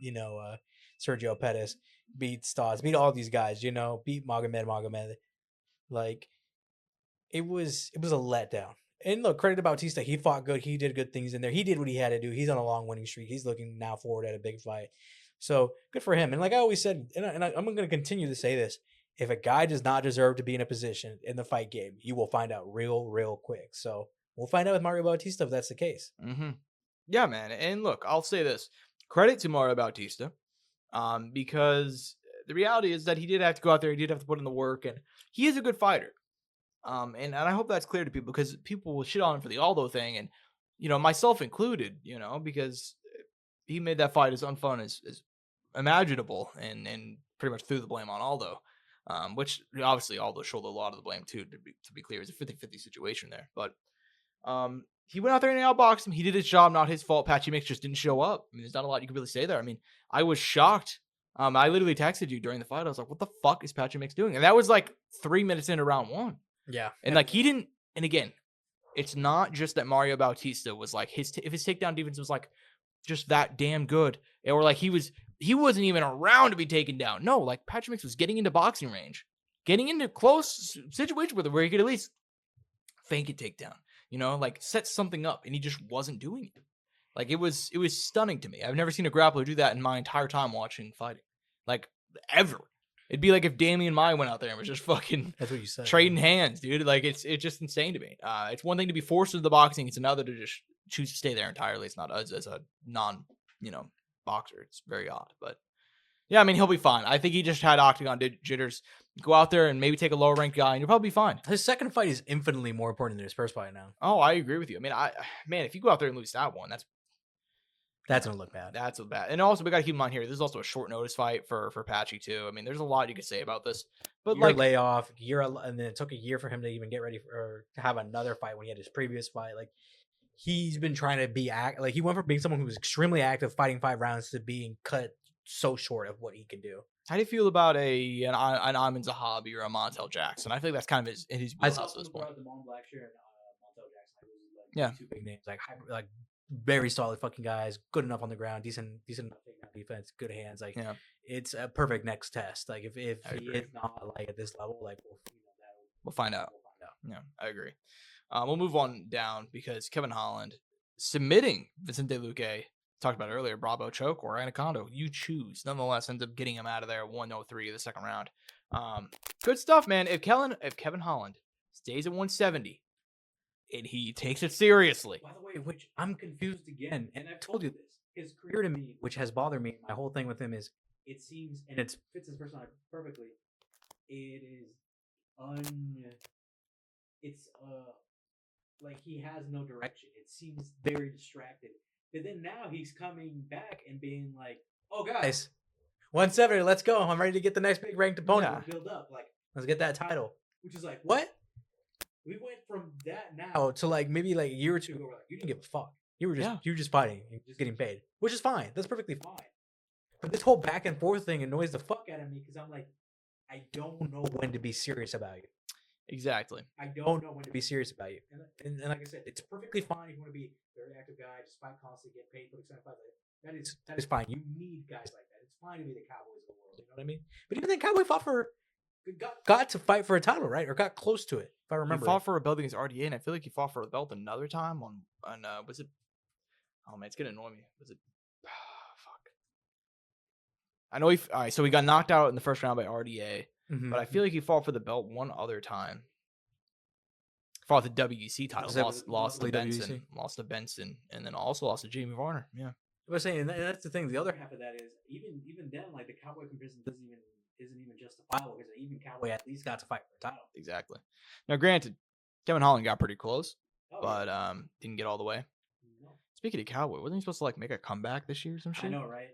Sergio Pettis, beat Stotts, beat all these guys, beat Magomed. Like, it was a letdown. And look, credit to Bautista. He fought good. He did good things in there. He did what he had to do. He's on a long winning streak. He's looking now forward at a big fight. So good for him. And like I always said, and I'm going to continue to say this, if a guy does not deserve to be in a position in the fight game, you will find out real quick. So we'll find out with Mario Bautista if that's the case. Mm-hmm. Yeah, man. And look, I'll say this. Credit to Mario Bautista. Because the reality is that he did have to go out there. He did have to put in the work, and he is a good fighter. And I hope that's clear to people because people will shit on him for the Aldo thing, and myself included. Because he made that fight as unfun as imaginable, and pretty much threw the blame on Aldo, which obviously Aldo shouldered a lot of the blame too. To be clear, it was a 50-50 situation there, but he went out there and outboxed him. He did his job, not his fault. Patchy Mix just didn't show up. I mean, there's not a lot you can really say there. I mean, I was shocked. I literally texted you during the fight. I was like, what the fuck is Patchy Mix doing? And that was like 3 minutes into round 1. Yeah. And like he didn't, and again, it's not just that Mario Bautista was like if his takedown defense was like just that damn good, or like he wasn't even around to be taken down. No, like Patchy Mix was getting into boxing range, getting into close situation with him where he could at least fake a takedown. Like set something up, and he just wasn't doing it. Like it was stunning to me. I've never seen a grappler do that in my entire time watching fighting, like ever. It'd be like if Damian Maia went out there and was just fucking that's what you said, trading hands, dude. Like it's just insane to me. It's one thing to be forced into the boxing; it's another to just choose to stay there entirely. It's not as a non boxer. It's very odd, but yeah, I mean he'll be fine. I think he just had octagon jitters. Go out there and maybe take a lower ranked guy, and you'll probably be fine. His second fight is infinitely more important than his first fight now. Oh, I agree with you. I mean, if you go out there and lose that one, that's gonna look bad. That's bad. And also, we gotta keep in mind here, this is also a short notice fight for Patchy too. I mean, there's a lot you could say about this. But year like, layoff, and then it took a year for him to even get ready or to have another fight when he had his previous fight. Like he's been trying to be like he went from being someone who was extremely active, fighting 5 rounds, to being cut so short of what he can do. how do you feel about an Iman Zahabi or a Montel Jackson? I think that's kind of his wheelhouse at this point. The Mon Black and Montel Jackson. Yeah, 2 big names, like very solid fucking guys, good enough on the ground, decent enough defense, good hands. Like it's a perfect next test. Like if he is not like at this level, like we'll find out. Yeah, I agree. We'll move on down because Kevin Holland submitting Vicente Luque, talked about earlier, Bravo choke or Anaconda, you choose. Nonetheless, ends up getting him out of there 103 of the second round. Good stuff, man. If Kevin Holland stays at 170 and he takes it seriously. By the way, which I'm confused again, and I've told you this. His career to me, which has bothered me, my whole thing with him is it seems, and it fits his personality perfectly. It is like he has no direction. It seems very distracted. But then now he's coming back and being like, "Oh, guys, 170, let's go. I'm ready to get the next big ranked opponent. Let's build up. Like, let's get that title." Which is like, what? We went from that now to like maybe like a year or two ago. We're like, you didn't give a fuck. You were just fighting, and just getting paid, which is fine. That's perfectly fine. But this whole back and forth thing annoys the fuck out of me because I'm like, I don't know when to be serious about you. Exactly. I don't know when to be serious about you. And like I said, it's perfectly fine if you want to be a very active guy, just fight constantly, get paid, put excited fight. That is fine. You need guys like that. It's fine to be the Cowboys of the world. You know what I mean? But even then, Cowboy got to fight for a title, right? Or got close to it, if I remember. He fought for a belt against RDA, and I feel like he fought for a belt another time on was it? Oh man, it's gonna annoy me. Was it? Fuck. I know all right, so he got knocked out in the first round by RDA, but I feel like he fought for the belt one other time. Fought the WEC title, lost to Benson, and then also lost to Jamie Varner. Yeah, I was saying, and that's the thing. The other half of that is even then, like the Cowboy comparison isn't even justifiable because even Cowboy at least got to fight for a title. Exactly. Now, granted, Kevin Holland got pretty close, but didn't get all the way. No. Speaking of Cowboy, wasn't he supposed to like make a comeback this year or some shit? I know, right?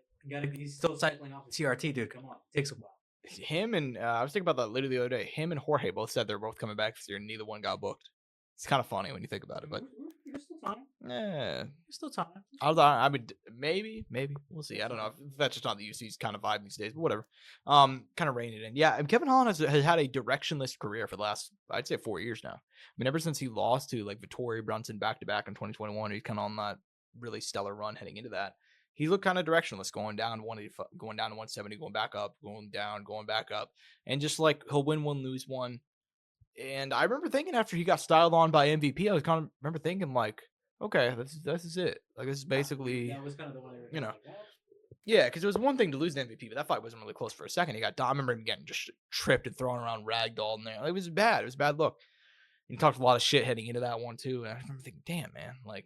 He's still cycling off the TRT, dude. Come on, it takes a while. Him and I was thinking about that literally the other day. Him and Jorge both said they're both coming back this year, and neither one got booked. It's kind of funny when you think about it, but there's still time. Yeah, there's still time. I would maybe we'll see. I don't know if that's just not the UFC's kind of vibe these days, but whatever. Kind of rein it in. Yeah, and Kevin Holland has had a directionless career for the last, I'd say, 4 years now. I mean, ever since he lost to like Vittoria Brunson back to back in 2021, he's kind of on that really stellar run heading into that. He looked kind of directionless, going down to 170, going back up, going down, going back up, and just like he'll win one, lose one. And I remember thinking after he got styled on by MVP, I was kind of remember thinking like, okay, this is it. Like this is basically, that was kind of the one, yeah, because it was one thing to lose an MVP, but that fight wasn't really close for a second. I remember him getting just tripped and thrown around ragdoll in there. It was bad. It was a bad look. He talked a lot of shit heading into that one too, and I remember thinking, damn man, like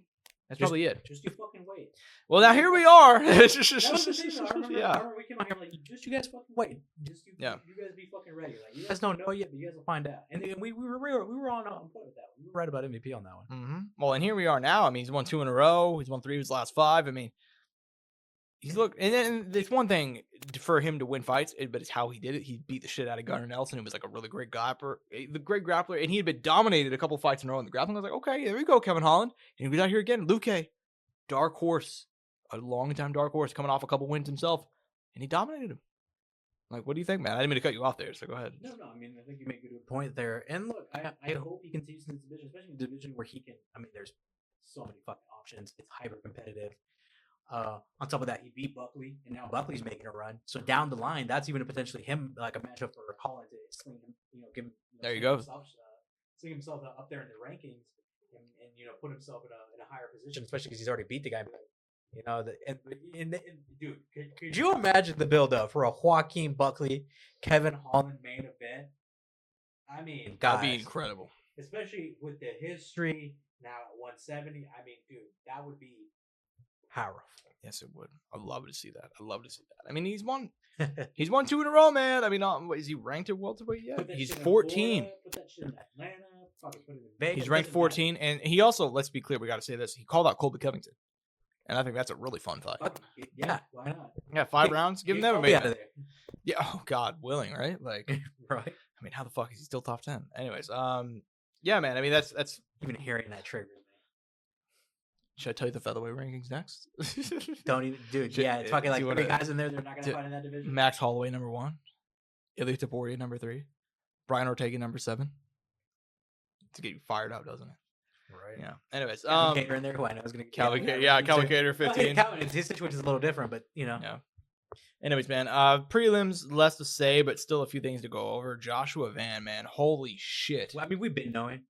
that's probably it. Just you fucking wait. Well, now here we are. That was the thing, I remember we came out here like, just you guys fucking wait. Just you guys be fucking ready. Like you guys don't know yet, but you guys will find out. And we were on point with that one. We were right about MVP on that one. Mm-hmm. Well, and here we are now. I mean, he's won 2 in a row. He's won 3 of his last 5. I mean, he's and then there's one thing for him to win fights, but it's how he did it. He beat the shit out of Gunnar Nelson, who was like a really great grappler, and he had been dominated a couple fights in a row in the grappling. I was like, okay, there we go, Kevin Holland. And he was out here again. Luque, dark horse, a long-time dark horse, coming off a couple wins himself, and he dominated him. Like, what do you think, man? I didn't mean to cut you off there, so go ahead. No, I mean, I think you make a good point there. And look, I hope he continues in this division, especially in the division where he can. I mean, there's so many fucking options. It's hyper competitive. On top of that, he beat Buckley, and now Buckley's making a run. So down the line, that's even potentially him like a matchup for Holland to sling him, give him. There you go. Sling himself up there in the rankings, and put himself in a higher position, especially because he's already beat the guy. Dude, could you imagine the build-up for a Joaquin Buckley, Kevin Holland main event? I mean, guys, that'd be incredible, especially with the history now at 170. I mean, dude, that would be powerful. Yes, it would. I'd love to see that. I mean, he's won 2 in a row, man. I mean, is he ranked at welterweight yet? He's 14. Put that shit in Atlanta. Put it in Vegas. He's ranked 14, and he also, let's be clear, we got to say this. He called out Colby Covington, and I think that's a really fun fight. Yeah, why not? Yeah, 5 rounds. Give him that. Out of there. Yeah. Oh God, willing, right? Like, right. I mean, how the fuck is he still top 10? Anyways, yeah, man. I mean, that's Even hearing that trigger. Should I tell you the featherweight rankings next? Don't even, dude. Yeah, it's fucking like 3 guys in there. They're not gonna fight in that division. Max Holloway number 1, Ilia Topuria number 3, Brian Ortega number 7. To get you fired up, doesn't it? Right. Yeah. Anyways, Cater in there, who I know is gonna Calvin Cater 15. His situation is a little different, but Yeah. Anyways, man, prelims, less to say, but still a few things to go over. Joshua Van, man, holy shit. Well, I mean, we've been knowing.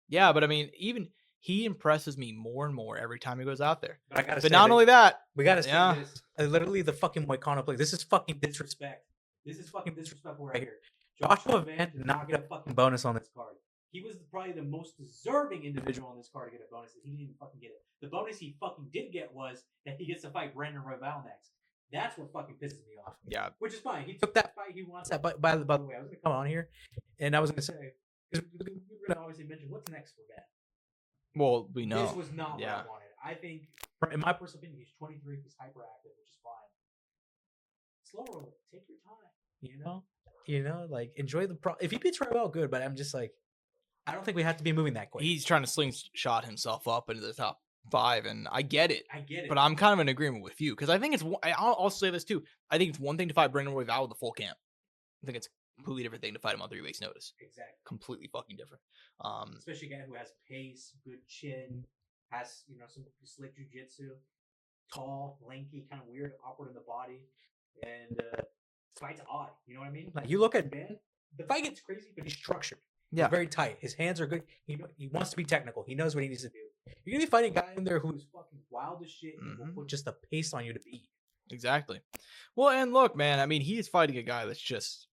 Yeah, but I mean, even he impresses me more and more every time he goes out there. But not only that, we gotta say this. Literally, the fucking Moicano play. This is fucking disrespect. This is fucking disrespectful right here. Joshua Van did not get a fucking bonus on this card. He was probably the most deserving individual on this card to get a bonus, and he didn't even fucking get it. The bonus he fucking did get was that he gets to fight Brandon Royval next. That's what fucking pisses me off. Yeah. Which is fine. He took that fight. He wants that. By the way, I was going to come on here, and I was going to say, because we're going to obviously mention what's next for Ben. Well, we know. This was not what I wanted. I think, in my personal opinion, he's 23. He's hyperactive, which is fine. Slow roll. Take your time. You know, like, enjoy the if he beats Royval, good, but I'm just like, I don't think we have to be moving that quick. He's trying to slingshot himself up into the top 5, and I get it. But I'm kind of in agreement with you, because I think I'll say this too. I think it's one thing to fight Brandon Royval with the full camp. I think it's a completely different thing to fight him on 3 weeks' notice. Exactly. Completely fucking different. Especially a guy who has pace, good chin, has some slick jujitsu, tall, lanky, kind of weird, awkward in the body, and fight's odd. You know what I mean? Like, you look at Ben, the fight gets crazy, but he's structured. Yeah. He's very tight. His hands are good. He wants to be technical. He knows what he needs to do. You're gonna be fighting a guy in there who's fucking wild as shit and will put just the pace on you to beat. Exactly. Well, and look, man, I mean, he is fighting a guy that's just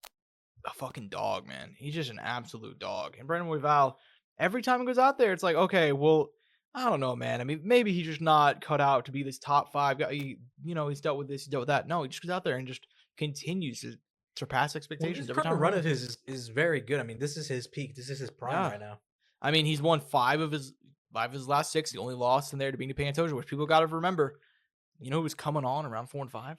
a fucking dog, man. He's just an absolute dog. And Brandon Royval, every time he goes out there, it's like, okay, well, I don't know, man. I mean, maybe he's just not cut out to be this top 5 guy. He's dealt with this, he's dealt with that. No, he just goes out there and just continues to surpass expectations. Well, the run of his is very good. I mean, this is his peak. This is his prime right now. I mean, he's won 5 of his last 6. The only loss in there to Benny Pantoja, which people got to remember. You know who was coming on around 4 and 5?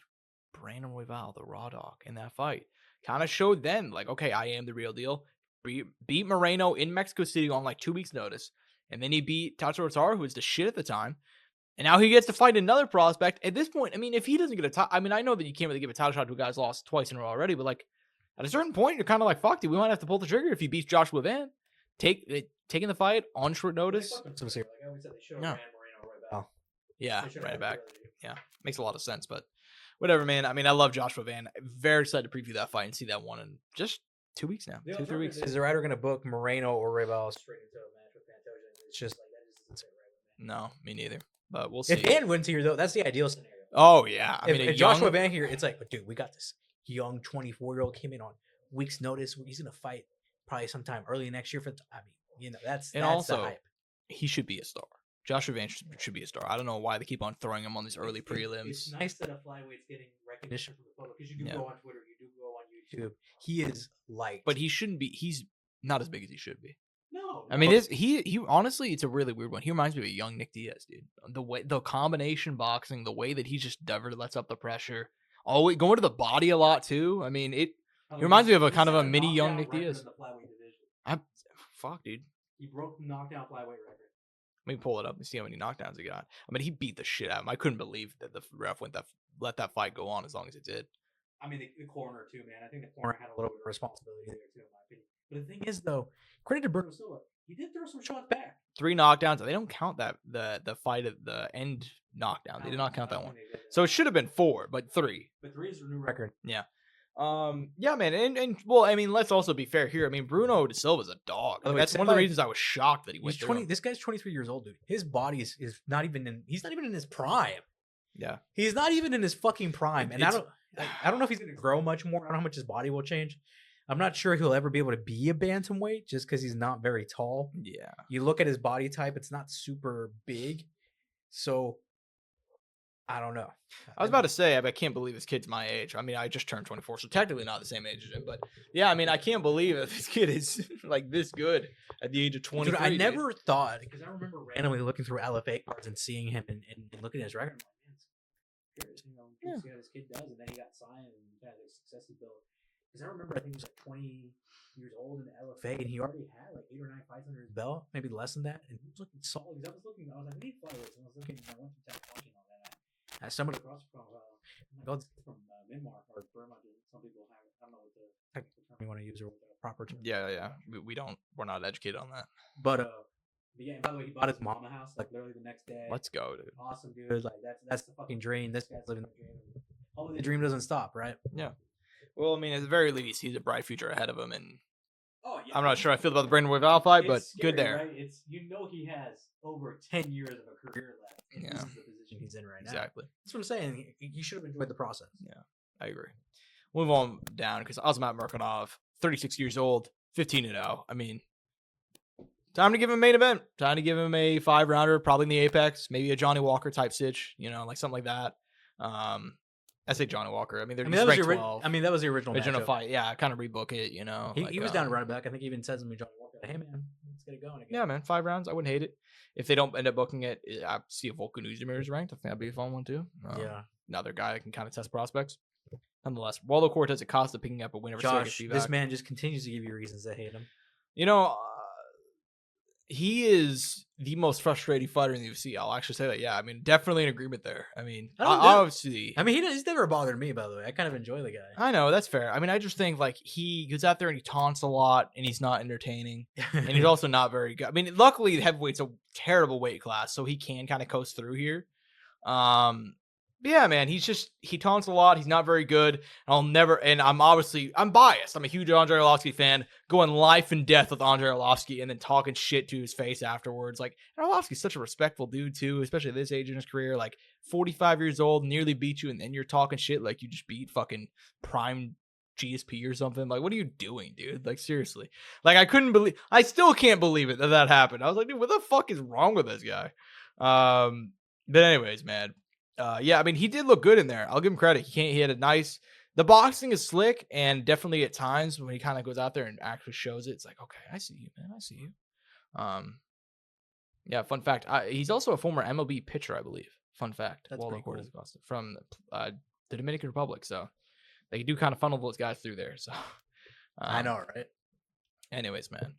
Brandon Royval, the Raw Dog, in that fight. Kind of showed then, like, okay, I am the real deal. Beat Moreno in Mexico City on like 2 weeks' notice. And then he beat Tacho Rotaro, who was the shit at the time. And now he gets to fight another prospect. At this point, I mean, if he doesn't get a title, I mean, I know that you can't really give a title shot to a guy's lost twice in a row already, but like, at a certain point, you're kind of like, fuck, dude, we might have to pull the trigger if he beats Joshua Van. Taking the fight on short notice. Yeah, right back. Yeah, makes a lot of sense, but whatever, man. I mean, I love Joshua Van. Very excited to preview that fight and see that one in just 2 weeks now. 2-3 weeks. Is the writer going to book Moreno or Royval straight into a match with Pantoja? It's just like, that just doesn't sit right with me. No, me neither. But we'll see. If Van wins here, though, that's the ideal scenario. Oh, yeah. I mean, if Joshua Van here, it's like, dude, we got this young 24-year-old came in on week's notice. He's going to fight probably sometime early next year. That's also, the hype. He should be a star. Joshua Van should be a star. I don't know why they keep on throwing him on these early prelims. It's nice that a flyweight's getting recognition from the public, because you do go on Twitter, you do go on YouTube. He is liked. But he shouldn't be. He's not as big as he should be. No. I mean, he honestly, it's a really weird one. He reminds me of a young Nick Diaz, dude. The combination boxing, the way that he just never lets up the pressure. Always going to the body a lot too. I mean, he reminds me of a kind of a mini young Nick Diaz. Fuck, dude. He broke the knockdown flyweight record. Let me pull it up and see how many knockdowns he got. I mean, he beat the shit out of him. I couldn't believe that the ref let that fight go on as long as it did. I mean, the corner too, man. I think the corner had a little bit of responsibility there too, in my opinion. But the thing is, though, credit to Bruno Silva, he did throw some shots back. 3 knockdowns. They don't count that the fight at the end knockdown. They did not count that one. So it should have been 4, but 3. But 3 is a new record. Yeah. Yeah, man, and well, I mean, let's also be fair here. I mean, Bruno De Silva's a dog. That's one of the reasons I was shocked that he went. 20. This guy's 23 years old, dude. His body is not even in. He's not even in his prime. Yeah, he's not even in his fucking prime. And I don't know if he's gonna grow much more. I don't know how much his body will change. I'm not sure he'll ever be able to be a bantamweight just because he's not very tall. Yeah, you look at his body type; it's not super big. So I don't know. I was about to say, I can't believe this kid's my age. I mean, I just turned 24, so technically not the same age as him. But yeah, I mean, I can't believe that this kid is like this good at the age of 23. Dude, I never thought, because I remember randomly looking through LFA cards and seeing him and looking at his record. I'm like, man, it's curious, see how this kid does. And then he got signed and had the success he built. Because I remember, I think he was like 20 years old in the LFA, and he already had like 8 or 9 fights under his belt, maybe less than that. And he was looking solid. Because I was like, we need flyweights. And I was looking, I went through time watching all that. I stumbled across from, from Myanmar or Burma. Some people have, I don't know what the technical term you want to use or what the proper term. Yeah. We're not educated on that. But yeah, and by the way, he bought his mom a house like literally the next day. Let's go, dude. Awesome, dude. Like that's the fucking dream. This guy's living the dream. Hopefully the dream doesn't stop, right? Yeah. Well, I mean, at the very least, he's a bright future ahead of him, and yeah, I'm not sure I feel about the Brandon Royval fight, but scary, good there. Right? It's he has over 10 years of a career left. And this is the position he's in right now. Exactly. That's what I'm saying. You should have enjoyed the process. Yeah, I agree. We'll move on down because Asmat Murkanov, 36 years old, 15-0. I mean, time to give him a main event. Time to give him a 5-rounder, probably in the Apex, maybe a Johnny Walker type sitch, like something like that. I say Johnny Walker. I mean, that was 12. that was the original fight. Yeah, kind of rebook it. He was down to run it back. I think he even says to me, Johnny Walker, "Hey man, let's get it going again." Yeah, man, 5 rounds. I wouldn't hate it. If they don't end up booking it, I see if Volkan Oezdemir is ranked. I think that'd be a fun one too. Another guy that can kind of test prospects. Nonetheless, Waldo Cortez Acosta picking up a win over Josh. This man just continues to give you reasons to hate him. He is the most frustrating fighter in the UFC. I'll actually say that. Yeah, I mean, definitely in agreement there. I mean, obviously. I mean, he's never bothered me, by the way. I kind of enjoy the guy. I know, that's fair. I mean, I just think, like, he goes out there and he taunts a lot, and he's not entertaining. And he's also not very good. I mean, luckily, the heavyweight's a terrible weight class, so he can kind of coast through here. But yeah, man, he taunts a lot. He's not very good. I'm biased. I'm a huge Andrei Arlovsky fan, going life and death with Andrei Arlovsky and then talking shit to his face afterwards. Like, Arlovsky's such a respectful dude, too, especially at this age in his career. Like, 45 years old, nearly beat you, and then you're talking shit like you just beat fucking prime GSP or something. Like, what are you doing, dude? Like, seriously. Like, I still can't believe it that happened. I was like, dude, what the fuck is wrong with this guy? But anyways, man. Yeah, I mean, he did look good in there. I'll give him credit. He had the boxing is slick, and definitely at times when he kind of goes out there and actually shows it, it's like, okay, I see you, man. I see you. Yeah, fun fact. He's also a former MLB pitcher, I believe. Fun fact. That's pretty cool. From the Dominican Republic. So they do kind of funnel those guys through there. So I know, right? Anyways, man.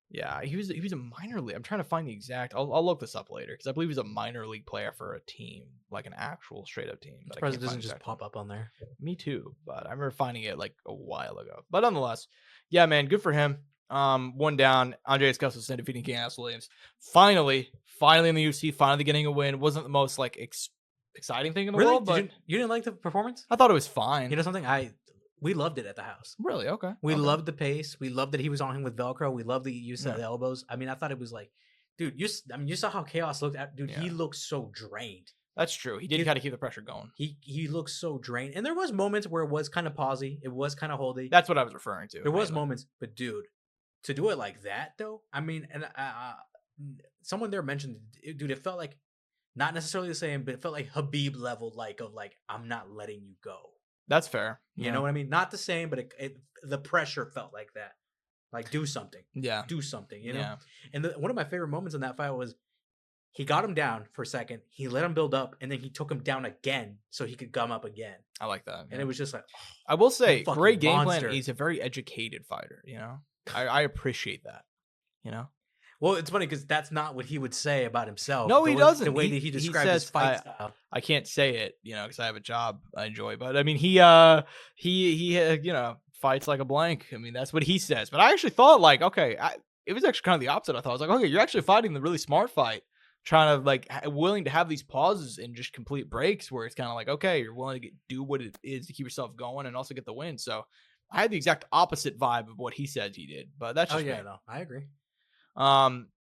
Yeah, he was a minor league. I'm trying to find the exact. I'll look this up later because I believe he's a minor league player for a team, like an actual straight up team. I'm surprised it doesn't just pop up on there. Me too, but I remember finding it like a while ago. But nonetheless, yeah, man, good for him. One down. Andreas Gustafsson defeating Canelo Williams. Finally in the UFC, finally getting a win. Wasn't the most like exciting thing in the world, but you didn't like the performance? I thought it was fine. You know something? We loved it at the house. Really? Okay. We loved the pace. We loved that he was on him with Velcro. We loved the use of the elbows. I mean, I thought it was like, dude, you saw how Chaos looked at, dude. Yeah. He looked so drained. That's true. He did kind of keep the pressure going. He looked so drained. And there was moments where it was kind of pausy. It was kind of holdy. That's what I was referring to. There was moments, but dude, to do it like that though, I mean, and someone there mentioned, dude, it felt like not necessarily the same, but it felt like Habib level, I'm not letting you go. That's fair. You know what I mean? Not the same, but the pressure felt like that. Like, do something. Yeah. Do something, you know? Yeah. And one of my favorite moments in that fight was he got him down for a second. He let him build up, and then he took him down again so he could gum up again. I like that. And it was just like, I will say, great game plan. He's a very educated fighter, you know? I appreciate that, you know? Well, it's funny because that's not what he would say about himself. No, he doesn't. The way that he describes his fight style. I can't say it, you know, because I have a job I enjoy. But I mean, he you know, fights like a blank. I mean, that's what he says. But I actually thought, like, okay, it was actually kind of the opposite. I thought I was like, okay, you're actually fighting the really smart fight, trying to like willing to have these pauses and just complete breaks where it's kind of like, okay, you're willing to do what it is to keep yourself going and also get the win. So I had the exact opposite vibe of what he said he did. But that's just no, I agree.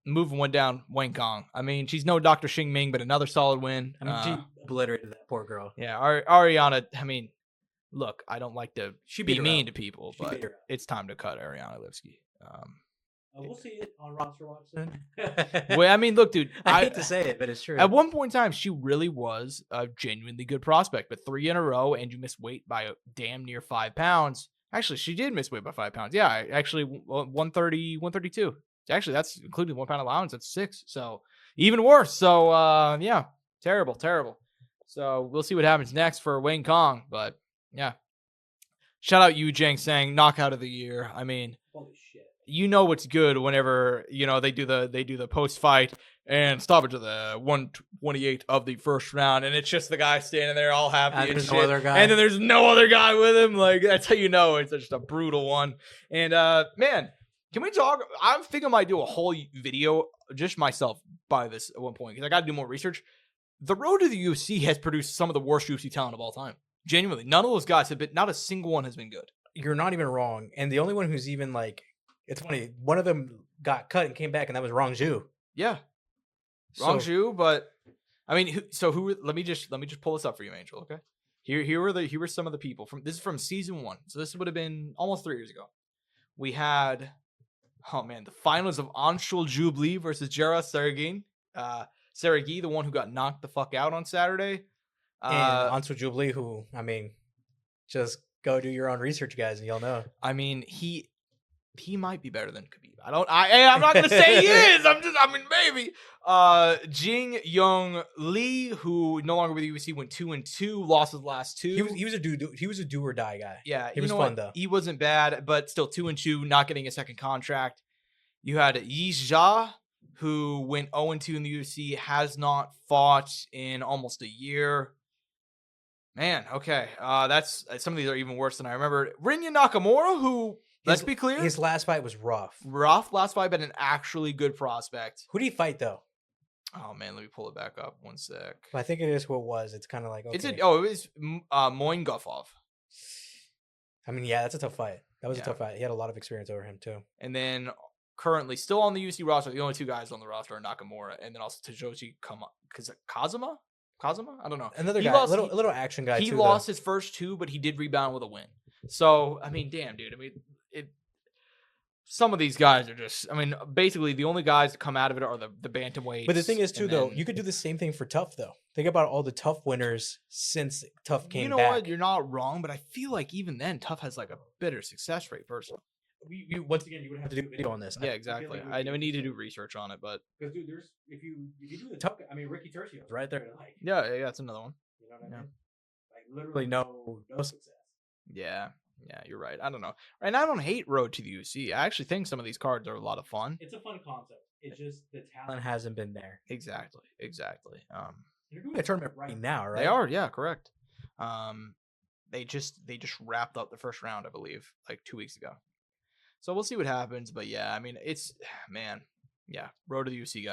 Moving one down, Wang Kong. I mean, she's no Dr. Xing Ming, but another solid win. I mean, she obliterated that poor girl. Yeah, Ariana. I mean, look, I don't like to be mean to people, but it's time to cut Ariana Lipsky. We'll see it on Roster Watch soon. Well, I mean, look, dude. I hate to say it, but it's true. At one point in time, she really was a genuinely good prospect, but 3 in a row, and you missed weight by damn near 5 pounds. Actually, she did miss weight by 5 pounds. Yeah, actually, 130, 132. Actually, that's including 1 pound allowance. That's 6. So even worse. So yeah, terrible. So we'll see what happens next for Wang Kong. But yeah, Shout out Yu Jang saying knockout of the year. I mean, Holy shit. you know what's good whenever they do the post fight and stoppage of the 128 of the first round, and it's just the guy standing there all happy and there's shit. no other guy. And then there's no other guy with him. Like, that's how you know it's just a brutal one. And man, can we talk? I'm thinking I might do a whole video just myself by this at one point because I got to do more research. The road to the UFC has produced some of the worst UFC talent of all time. Genuinely, none of those guys have been. Not a single one has been good. You're not even wrong. And the only one who's even like, it's funny. One of them got cut and came back, and that was Rong Zhu. Yeah, Rong Zhu. But I mean, who? Let me just pull this up for you, Angel. Okay. Here were some of the people from. This is from season 1, so this would have been almost 3 years ago. We had, oh man, the finals of Anshul Jubli versus Jara Saragin. Saragi, the one who got knocked the fuck out on Saturday. And Anshul Jubli, who, I mean, just go do your own research, guys, and you'll know. I mean, he might be better than Khabib. I'm not gonna say he is. Maybe. Jing Young Lee, who no longer with the UFC, went 2-2, lost his last 2. He was a do or die guy. Yeah, he was fun though. He wasn't bad, but still 2-2, not getting a second contract. You had Yi Zha, who went 0-2 in the UFC, has not fought in almost a year. Man, okay. That's some of these are even worse than I remember. Rinya Nakamura, who, let's be clear, his last fight was rough. Last fight, but an actually good prospect. Who did he fight though? Oh man, let me pull it back up. One sec. I think it is who it was. It's kind of like, okay. Is it? Oh, it was Moin Gufov. I mean, yeah, that's a tough fight. That was a tough fight. He had a lot of experience over him too. And then currently still on the UFC roster, the only 2 guys on the roster are Nakamura and then also Tajoshi Kazuma. I don't know. Another guy, little action guy. He lost his first 2, but he did rebound with a win. So I mean, damn, dude. I mean, some of these guys are just. I mean, basically the only guys that come out of it are the bantamweights. But the thing is, too, though, you could do the same thing for Tough, though. Think about all the Tough winners since Tough came back. You know what? You're not wrong, but I feel like even then, Tough has like a better success rate, personally. Once again, you would have to do a video on this. Yeah, exactly. I need to do research on it, but because dude, if you do the Tough, I mean, Ricky Tercio's right there. Like, yeah, that's another one. You know what I mean? Like literally no success. Yeah, you're right. I don't know, and I don't hate Road to the UFC. I actually think some of these cards are a lot of fun. It's a fun concept. It's just the talent hasn't been there. Exactly. They're doing a tournament right now, right? They are. Yeah, correct. They just wrapped up the first round, I believe, like 2 weeks ago. So we'll see what happens, but yeah, I mean, it's, man, yeah, Road to the UFC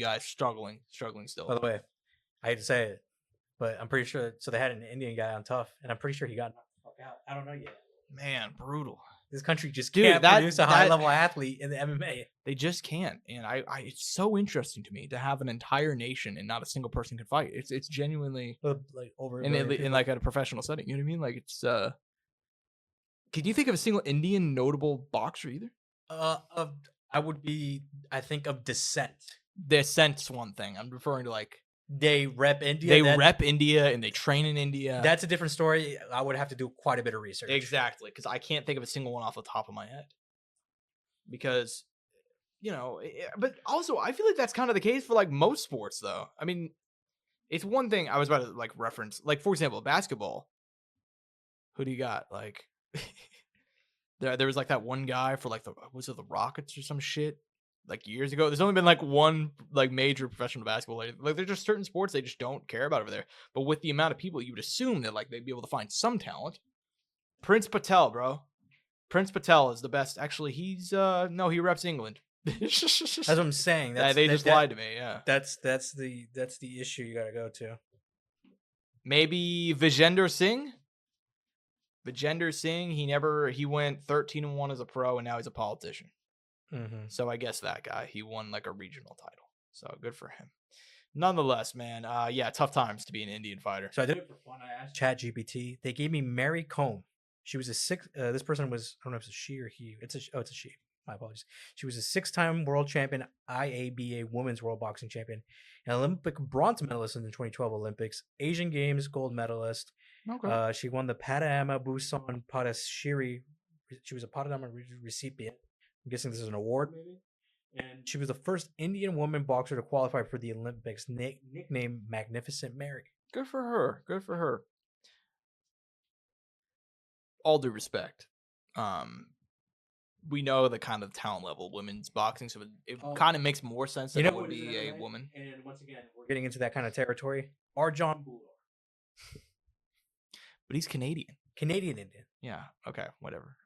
guys, struggling still. By the way, I hate to say it, but I'm pretty sure, so they had an Indian guy on Tough, and I'm pretty sure he got knocked the fuck out. I don't know yet. Man, brutal. This country just can't produce a high-level athlete in the MMA. They just can't, and it's so interesting to me to have an entire nation and not a single person can fight. It's genuinely, like, over in like a professional setting, you know what I mean? Like, it's, can you think of a single Indian notable boxer either? I think of descent. Descent's one thing. I'm referring to like they rep India. They rep India and they train in India. That's a different story. I would have to do quite a bit of research. Exactly, because I can't think of a single one off the top of my head. Because, but also I feel like that's kind of the case for like most sports, though. I mean, it's one thing I was about to like reference, like for example, basketball. Who do you got? Like. There was like that one guy for like the Rockets or some shit like years ago. There's only been like one like major professional basketball. Like there's just certain sports they just don't care about over there. But with the amount of people, you would assume that like they'd be able to find some talent. Prince Patel, bro. Prince Patel is the best. Actually, he's he reps England. That's what I'm saying. They just lied to me. Yeah, that's the issue you got to go to. Maybe Vijender Singh. He went 13-1 as a pro, and now he's a politician. Mm-hmm. So I guess that guy, he won like a regional title. So good for him. Nonetheless, man, tough times to be an Indian fighter. So I did it for fun. I asked ChatGPT. They gave me Mary Kom. She was this person was, I don't know if it's a she or he. It's a she. My apologies. She was a 6-time world champion, IABA Women's World Boxing Champion, an Olympic bronze medalist in the 2012 Olympics, Asian Games gold medalist. Okay. She won the Padama Busan Padashiri. She was a Padama recipient. I'm guessing this is an award, maybe. And she was the first Indian woman boxer to qualify for the Olympics, nicknamed Magnificent Mary. Good for her. all due respect, we know the kind of talent level of women's boxing, so it kind of makes more sense that it would be a woman. And once again, we're getting into that kind of territory. Arjan Bhullar. But he's Canadian. Canadian Indian. Yeah. Okay. Whatever.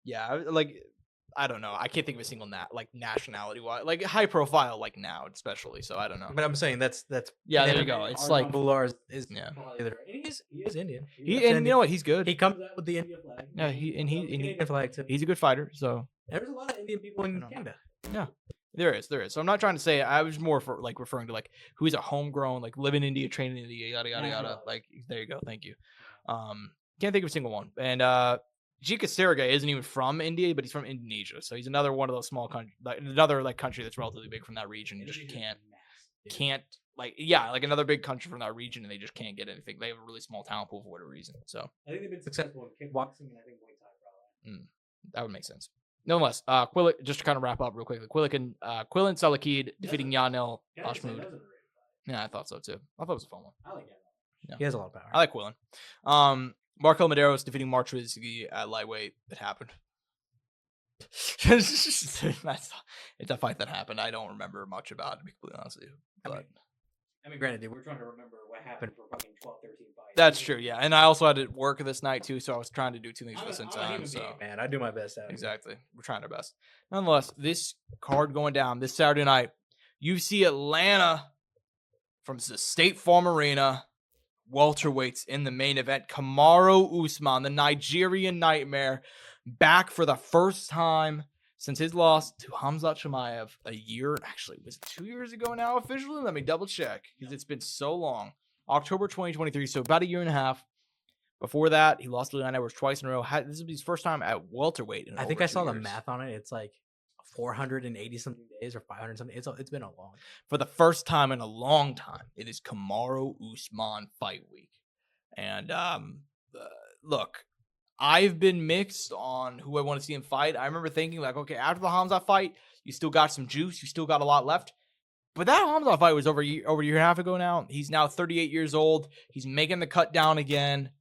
Yeah. I don't know. I can't think of a single nationality wise, like high profile, like now especially. So I don't know. But I'm saying that's yeah. There you go. It's Arjan like Bhullar is yeah. He is Indian. And you know what? He's good. He comes out with the India flag. Yeah. He flag too. He's a good fighter. So there's a lot of Indian people in Canada. Yeah. There is. So I'm not trying to say. I was more for like referring to like who's a homegrown, like live in India, train in India, yada yada yada. Like there you go. Thank you. Can't think of a single one. And Jika Sergey isn't even from India, but he's from Indonesia. So he's another one of those small countries, like another like country that's relatively big from that region. You just can't like another big country from that region, and they just can't get anything. They have a really small talent pool for whatever reason. So I think they've been successful in kickboxing, and I think Muay Thai probably. That would make sense. Nonetheless, just to kind of wrap up real quickly, Quillan Salakid defeating Yanel Ashmood. Yeah, I thought so too. I thought it was a fun one. I like him. Yeah. He has a lot of power. I like Quillan. Marco Medeiros defeating Mark Trubisky at lightweight. It happened. It's a fight that happened. I don't remember much about it, to be completely honest with you. But I mean, granted, we're trying to remember what happened for fucking 12, 13 fights. That's true, yeah. And I also had to work this night too, so I was trying to do two things at the same time. Man, I do my best. Exactly. We're trying our best. Nonetheless, this card going down this Saturday night, UFC Atlanta from the State Farm Arena. Welterweights in the main event. Kamaru Usman, the Nigerian Nightmare, back for the first time since his loss to Khamzat Chimaev a year. Actually, was it 2 years ago now officially? Let me double check because it's been so long. October 2023, so about a year and a half. Before that, he lost to Leon Edwards twice in a row. This is his first time at welterweight. I think I saw the math on it. It's like 480 something days or 500 something. It's been a long. For the first time in a long time, it is Kamaru Usman fight week. And look, I've been mixed on who I want to see him fight. I remember thinking like, okay, after the Khamzat fight, you still got some juice, you still got a lot left. But that Khamzat fight was over a year and a half ago now. He's now 38 years old. He's making the cut down again.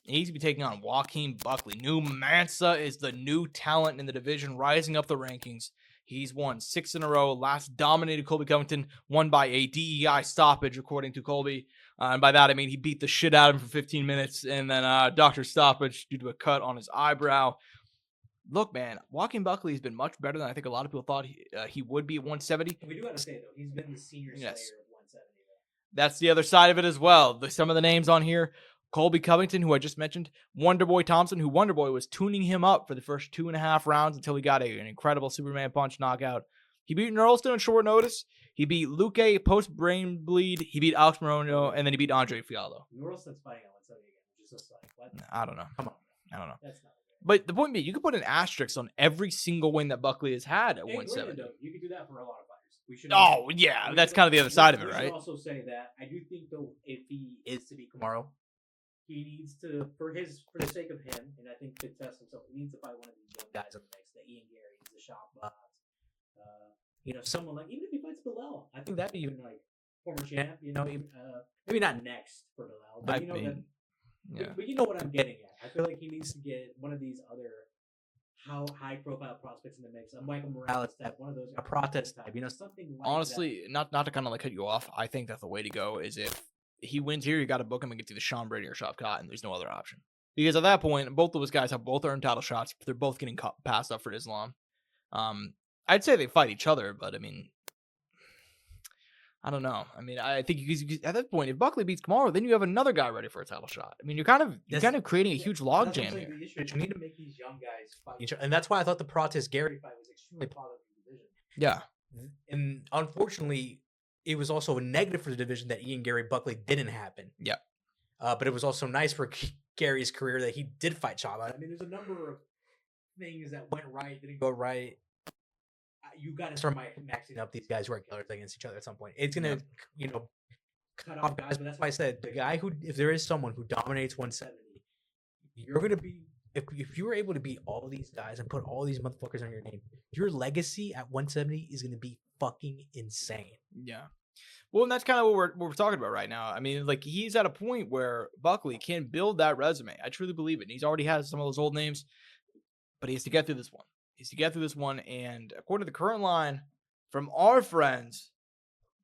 He's going to be taking on Joaquin Buckley. New Mansa is the new talent in the division, rising up the rankings. He's won 6 in a row. Last dominated Colby Covington, won by a DEI stoppage, according to Colby. And by that, I mean he beat the shit out of him for 15 minutes, and then doctor stoppage due to a cut on his eyebrow. Look, man, Joaquin Buckley has been much better than I think a lot of people thought he would be at 170. We do have to say, though, he's been the senior slayer of 170. That's the other side of it as well. Some of the names on here. Colby Covington, who I just mentioned, Wonderboy Thompson, who Wonderboy was tuning him up for the first 2.5 rounds until he got an incredible Superman punch knockout. He beat Nerlston on short notice. He beat Luque post brain bleed. He beat Alex Morono, and then he beat Andre Fiallo. Nerlston's fighting at 170 again, which is just like, what? I don't know. Come on. I don't know. That's not okay. But the point being, you could put an asterisk on every single win that Buckley has had at 170. You could do that for a lot of fighters. That's kind of the other side of it, right? I should also say that I do think, though, if he is to beat Kamaru, he needs to, for the sake of him, and I think to test himself, he needs to fight one of these young guys in the mix, the Ian Gary's, the Shopbots, someone like, even if he fights Bilal, I think that'd be even like former champ, maybe not next for Bilal, but but you know what I'm getting at. I feel like he needs to get one of these other high profile prospects in the mix. A Michael Morales type, one of those, a protest type, something like honestly, that. not to kind of like cut you off, I think that the way to go is if he wins here, you got to book him and get to the Sean Brady or Shop Cotton. There's no other option. Because at that point, both of those guys have both earned title shots. They're both getting passed up for Islam. I'd say they fight each other, but I mean, I don't know. I mean, I think at that point, if Buckley beats Kamaru, then you have another guy ready for a title shot. I mean, you're kind of creating a huge logjam here. You need to make these young guys fight each other, and that's why I thought the Protest Gary fight was extremely positive for the division. Yeah, and unfortunately, it was also a negative for the division that Ian Gary Buckley didn't happen. Yeah, but it was also nice for Gary's career that he did fight Chava. I mean, there's a number of things that went right, didn't go right. You got to start maxing up these guys who are killers against each other at some point. It's gonna, cut off guys. But that's why I said the guy who, if there is someone who dominates 170, you're gonna be. If you were able to beat all these guys and put all these motherfuckers on your name, your legacy at 170 is gonna be fucking insane. Yeah. Well, and that's kind of what we're talking about right now. I mean, like, he's at a point where Buckley can build that resume. I truly believe it. And he's already has some of those old names, but he has to get through this one. And according to the current line from our friends,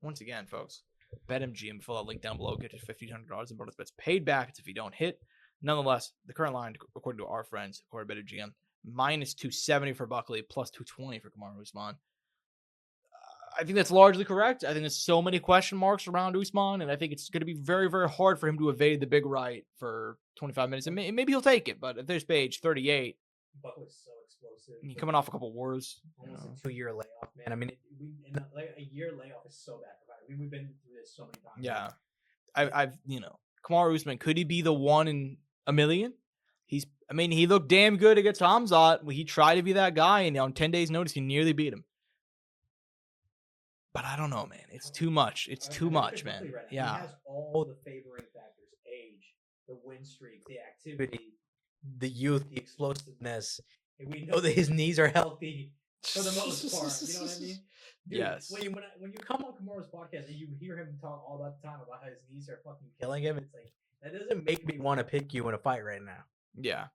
once again, folks, BetMGM, fill that link down below, get you $1,500 in bonus bets paid back if you don't hit. Nonetheless, the current line, according to our friends, according to BetMGM, minus 270 for Buckley, plus 220 for Kamaru Usman. I think that's largely correct. I think there's so many question marks around Usman, and I think it's going to be very, very hard for him to evade the big right for 25 minutes. And maybe he'll take it, but at this age, 38, Buckley's so explosive. Coming off a couple wars. Almost a 2-year layoff, man. I mean, a year layoff is so bad for fighter. I mean, we've been through this so many times. Yeah. I've Kamaru Usman, could he be the one in a million? He looked damn good against Hamzat. He tried to be that guy, and on 10 days' notice, he nearly beat him. But I don't know, man. It's too much. It's too much, man. Right, yeah. He has all the favoring factors: age, the win streak, the activity, the youth, the explosiveness. And we know that his knees are healthy for the most part. You know what I mean? Dude, yes. When you come on Kamaru's podcast and you hear him talk all that time about how his knees are fucking killing him, it's like, that doesn't make me want to pick you in a fight right now. Yeah.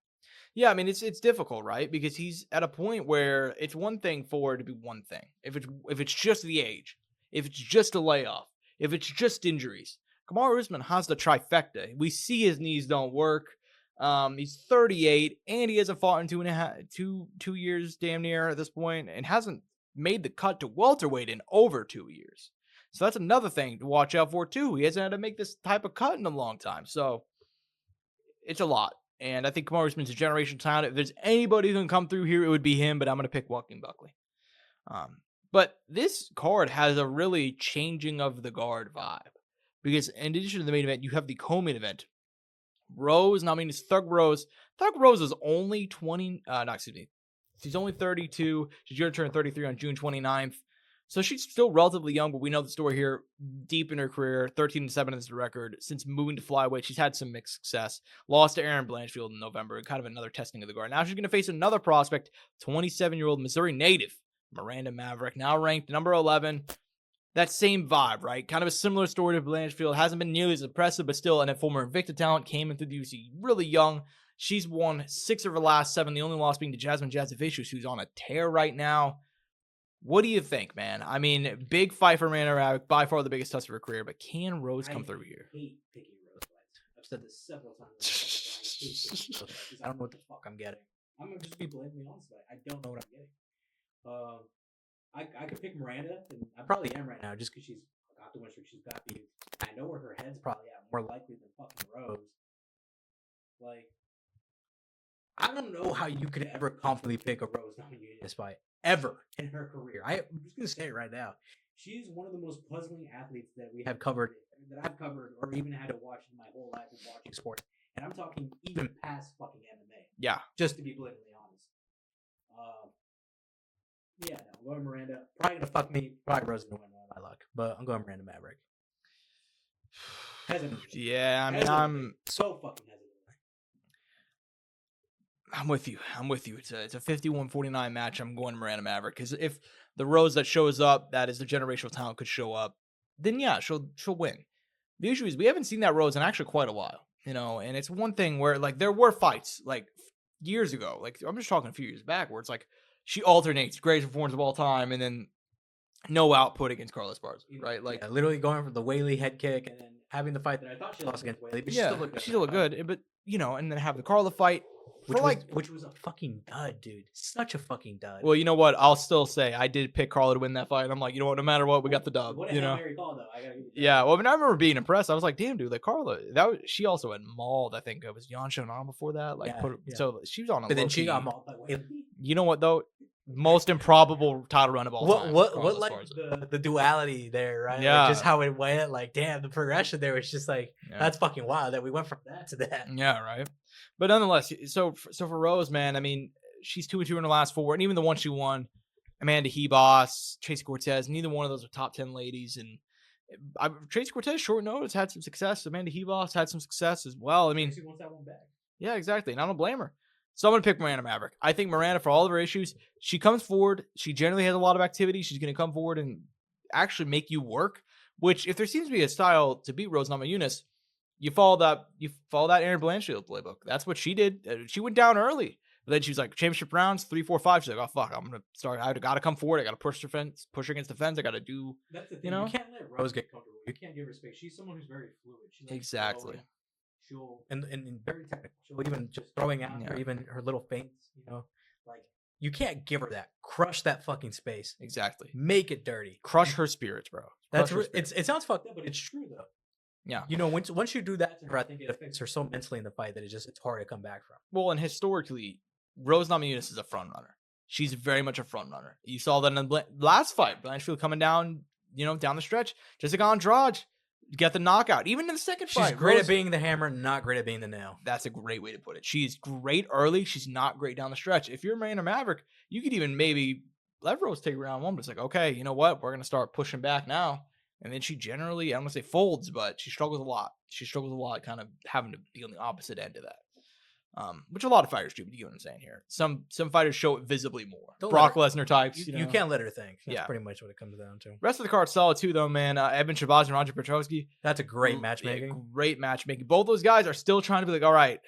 Yeah, I mean, it's difficult, right? Because he's at a point where it's one thing for it to be one thing. If it's just the age, if it's just a layoff, if it's just injuries, Kamaru Usman has the trifecta. We see his knees don't work. He's 38, and he hasn't fought in 2 years, damn near at this point, and hasn't made the cut to welterweight in over 2 years. So that's another thing to watch out for too. He hasn't had to make this type of cut in a long time. So it's a lot. And I think Kamaru Usman's a generational talent. If there's anybody who can come through here, it would be him, but I'm going to pick Joaquin Buckley. But this card has a really changing of the guard vibe. Because in addition to the main event, you have the co-main event. Rose, it's Thug Rose. Thug Rose is only she's only 32. She's going to turn 33 on June 29th. So she's still relatively young, but we know the story here. Deep in her career, 13-7 is the record. Since moving to flyweight, she's had some mixed success. Lost to Erin Blanchfield in November, kind of another testing of the guard. Now she's going to face another prospect, 27-year-old Missouri native, Miranda Maverick, now ranked number 11. That same vibe, right? Kind of a similar story to Blanchfield. Hasn't been nearly as impressive, but still a former Invicta talent. Came into the UFC really young. She's won 6 of her last 7. The only loss being to Jasmine Jasovicius, who's on a tear right now. What do you think, man? I mean, big fight for Miranda Maverick, by far the biggest test of her career, but can Rose come through here? I hate picking Rose fights. I've said this several times. I hate picking Rose fights. I don't know what the fuck I'm getting. I'm going to just be blatantly honest about it. I don't know what I'm getting. I could pick Miranda, and I probably am right now, just because she's got the win streak. She's got the. I know where her head's probably at, more likely than fucking Rose. Like, I don't know how you could ever confidently pick a Rose nominated in this fight ever in her career. I'm just gonna say it right now. She's one of the most puzzling athletes that we have covered, that I've covered, or even had to watch in my whole life of watching sports. And I'm talking even past fucking MMA. Yeah. Just to be blatantly honest. Yeah, no, I'm going Miranda. Probably gonna fuck me. Probably Rose gonna win by my luck, but I'm going Miranda Maverick. Hesitant. Yeah, I mean, hesitant. I'm so fucking hesitant. I'm with you. It's a 51-49 match. I'm going Miranda Maverick because if the Rose that shows up, that is the generational talent, could show up, then yeah, she'll win. The issue is we haven't seen that Rose in actually quite a while, and it's one thing where like there were fights like years ago, like I'm just talking a few years back, where it's like she alternates greatest performance of all time and then no output against Carla Esparza, right? Like literally going for the Whaley head kick and then having the fight that I thought she lost against Whaley, but yeah, she still looked good, but and then have the Carla fight. Which was a fucking dud, dude. Such a fucking dud. Well, you know what? I'll still say I did pick Carla to win that fight. I'm like, you know what? No matter what, we got the dub. What a Hail Mary call, though. I gotta give you that. Yeah. Well, I mean, I remember being impressed. I was like, damn, dude, like Carla. She also had mauled. I think it was Yan Xiaonan before that. Like, so she was on a. But then she got mauled by Whaley. You know what though? Most improbable title run of all time. What like the duality there, right? Yeah. Like just how it went. Like, damn, the progression there was just like that's fucking wild that we went from that to that. Yeah, right. But nonetheless, so for Rose, man, I mean, she's 2-2 in her last 4, and even the one she won, Amanda Hebos, Tracy Cortez, neither one of those are top 10 ladies. And Tracy Cortez, short notice, had some success. Amanda Hebos had some success as well. I mean, she wants that one back. Yeah, exactly. And I don't blame her. So I'm going to pick Miranda Maverick. I think Miranda, for all of her issues, she comes forward. She generally has a lot of activity. She's going to come forward and actually make you work. Which, if there seems to be a style to beat Rose Namajunas, you follow that Aaron Blanchfield playbook. That's what she did. She went down early. But then she was like, championship rounds, 3, 4, 5. She's like, oh, fuck, I'm going to start. I got to come forward. I got to push against the fence. I got to do, That's the thing. you know? You can't let Rose get comfortable. You can't give her space. She's someone who's very fluid. She's Exactly. She'll, and very technical. She'll even just throwing out or even her little feints, like, you can't give her that. Crush that fucking space. Exactly. Make it dirty. Crush her spirits, bro. It sounds fucked up, but it's true, though. Yeah. Once you do that to her, I think it affects her so mentally in the fight that it's hard to come back from. Well, and historically, Rose Namajunas is a front runner. She's very much a front runner. You saw that in the last fight. Blanchfield coming down, down the stretch. Jessica Andrade get the knockout. Even in the second fight. She's great at being the hammer, not great at being the nail. That's a great way to put it. She's great early. She's not great down the stretch. If you're Marina Maverick, you could even maybe let Rose take round one, but it's like, okay, you know what? We're going to start pushing back now. And then she generally, I don't want to say folds, but she struggles a lot. She struggles a lot kind of having to be on the opposite end of that. Which a lot of fighters do, but you get what I'm saying here. Some fighters show it visibly more. Brock Lesnar types. You can't let her think. That's yeah. pretty much what it comes down to. Rest of the card's solid too, though, man. Evan Shabazz and Roger Petrosky. That's a great matchmaking. Yeah, great matchmaking. Both those guys are still trying to be like, all right,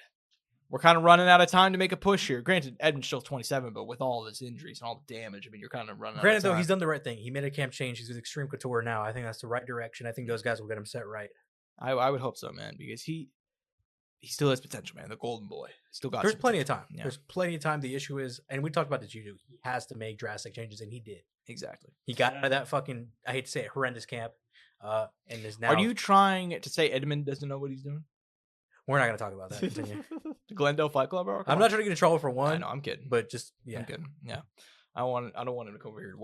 we're kind of running out of time to make a push here. Granted, Edmund's still 27, but with all of his injuries and all the damage, I mean, you're kind of running out of time. Granted, though, he's done the right thing. He made a camp change. He's with Extreme Couture now. I think that's the right direction. I think those guys will get him set right. I would hope so, man, because he still has potential, man. The golden boy still got. There's plenty of time. Yeah. There's plenty of time. The issue is, and we talked about the judo. He has to make drastic changes, and he did. Exactly. He got out of that fucking, I hate to say it, horrendous camp, and is now. Are you trying to say Edmund doesn't know what he's doing? We're not going to talk about that. Continue. The Glendale Fight Club, bro? I'm not trying to get in trouble for one. I know, I'm kidding. But just I'm kidding. Yeah. I don't want him to come over here.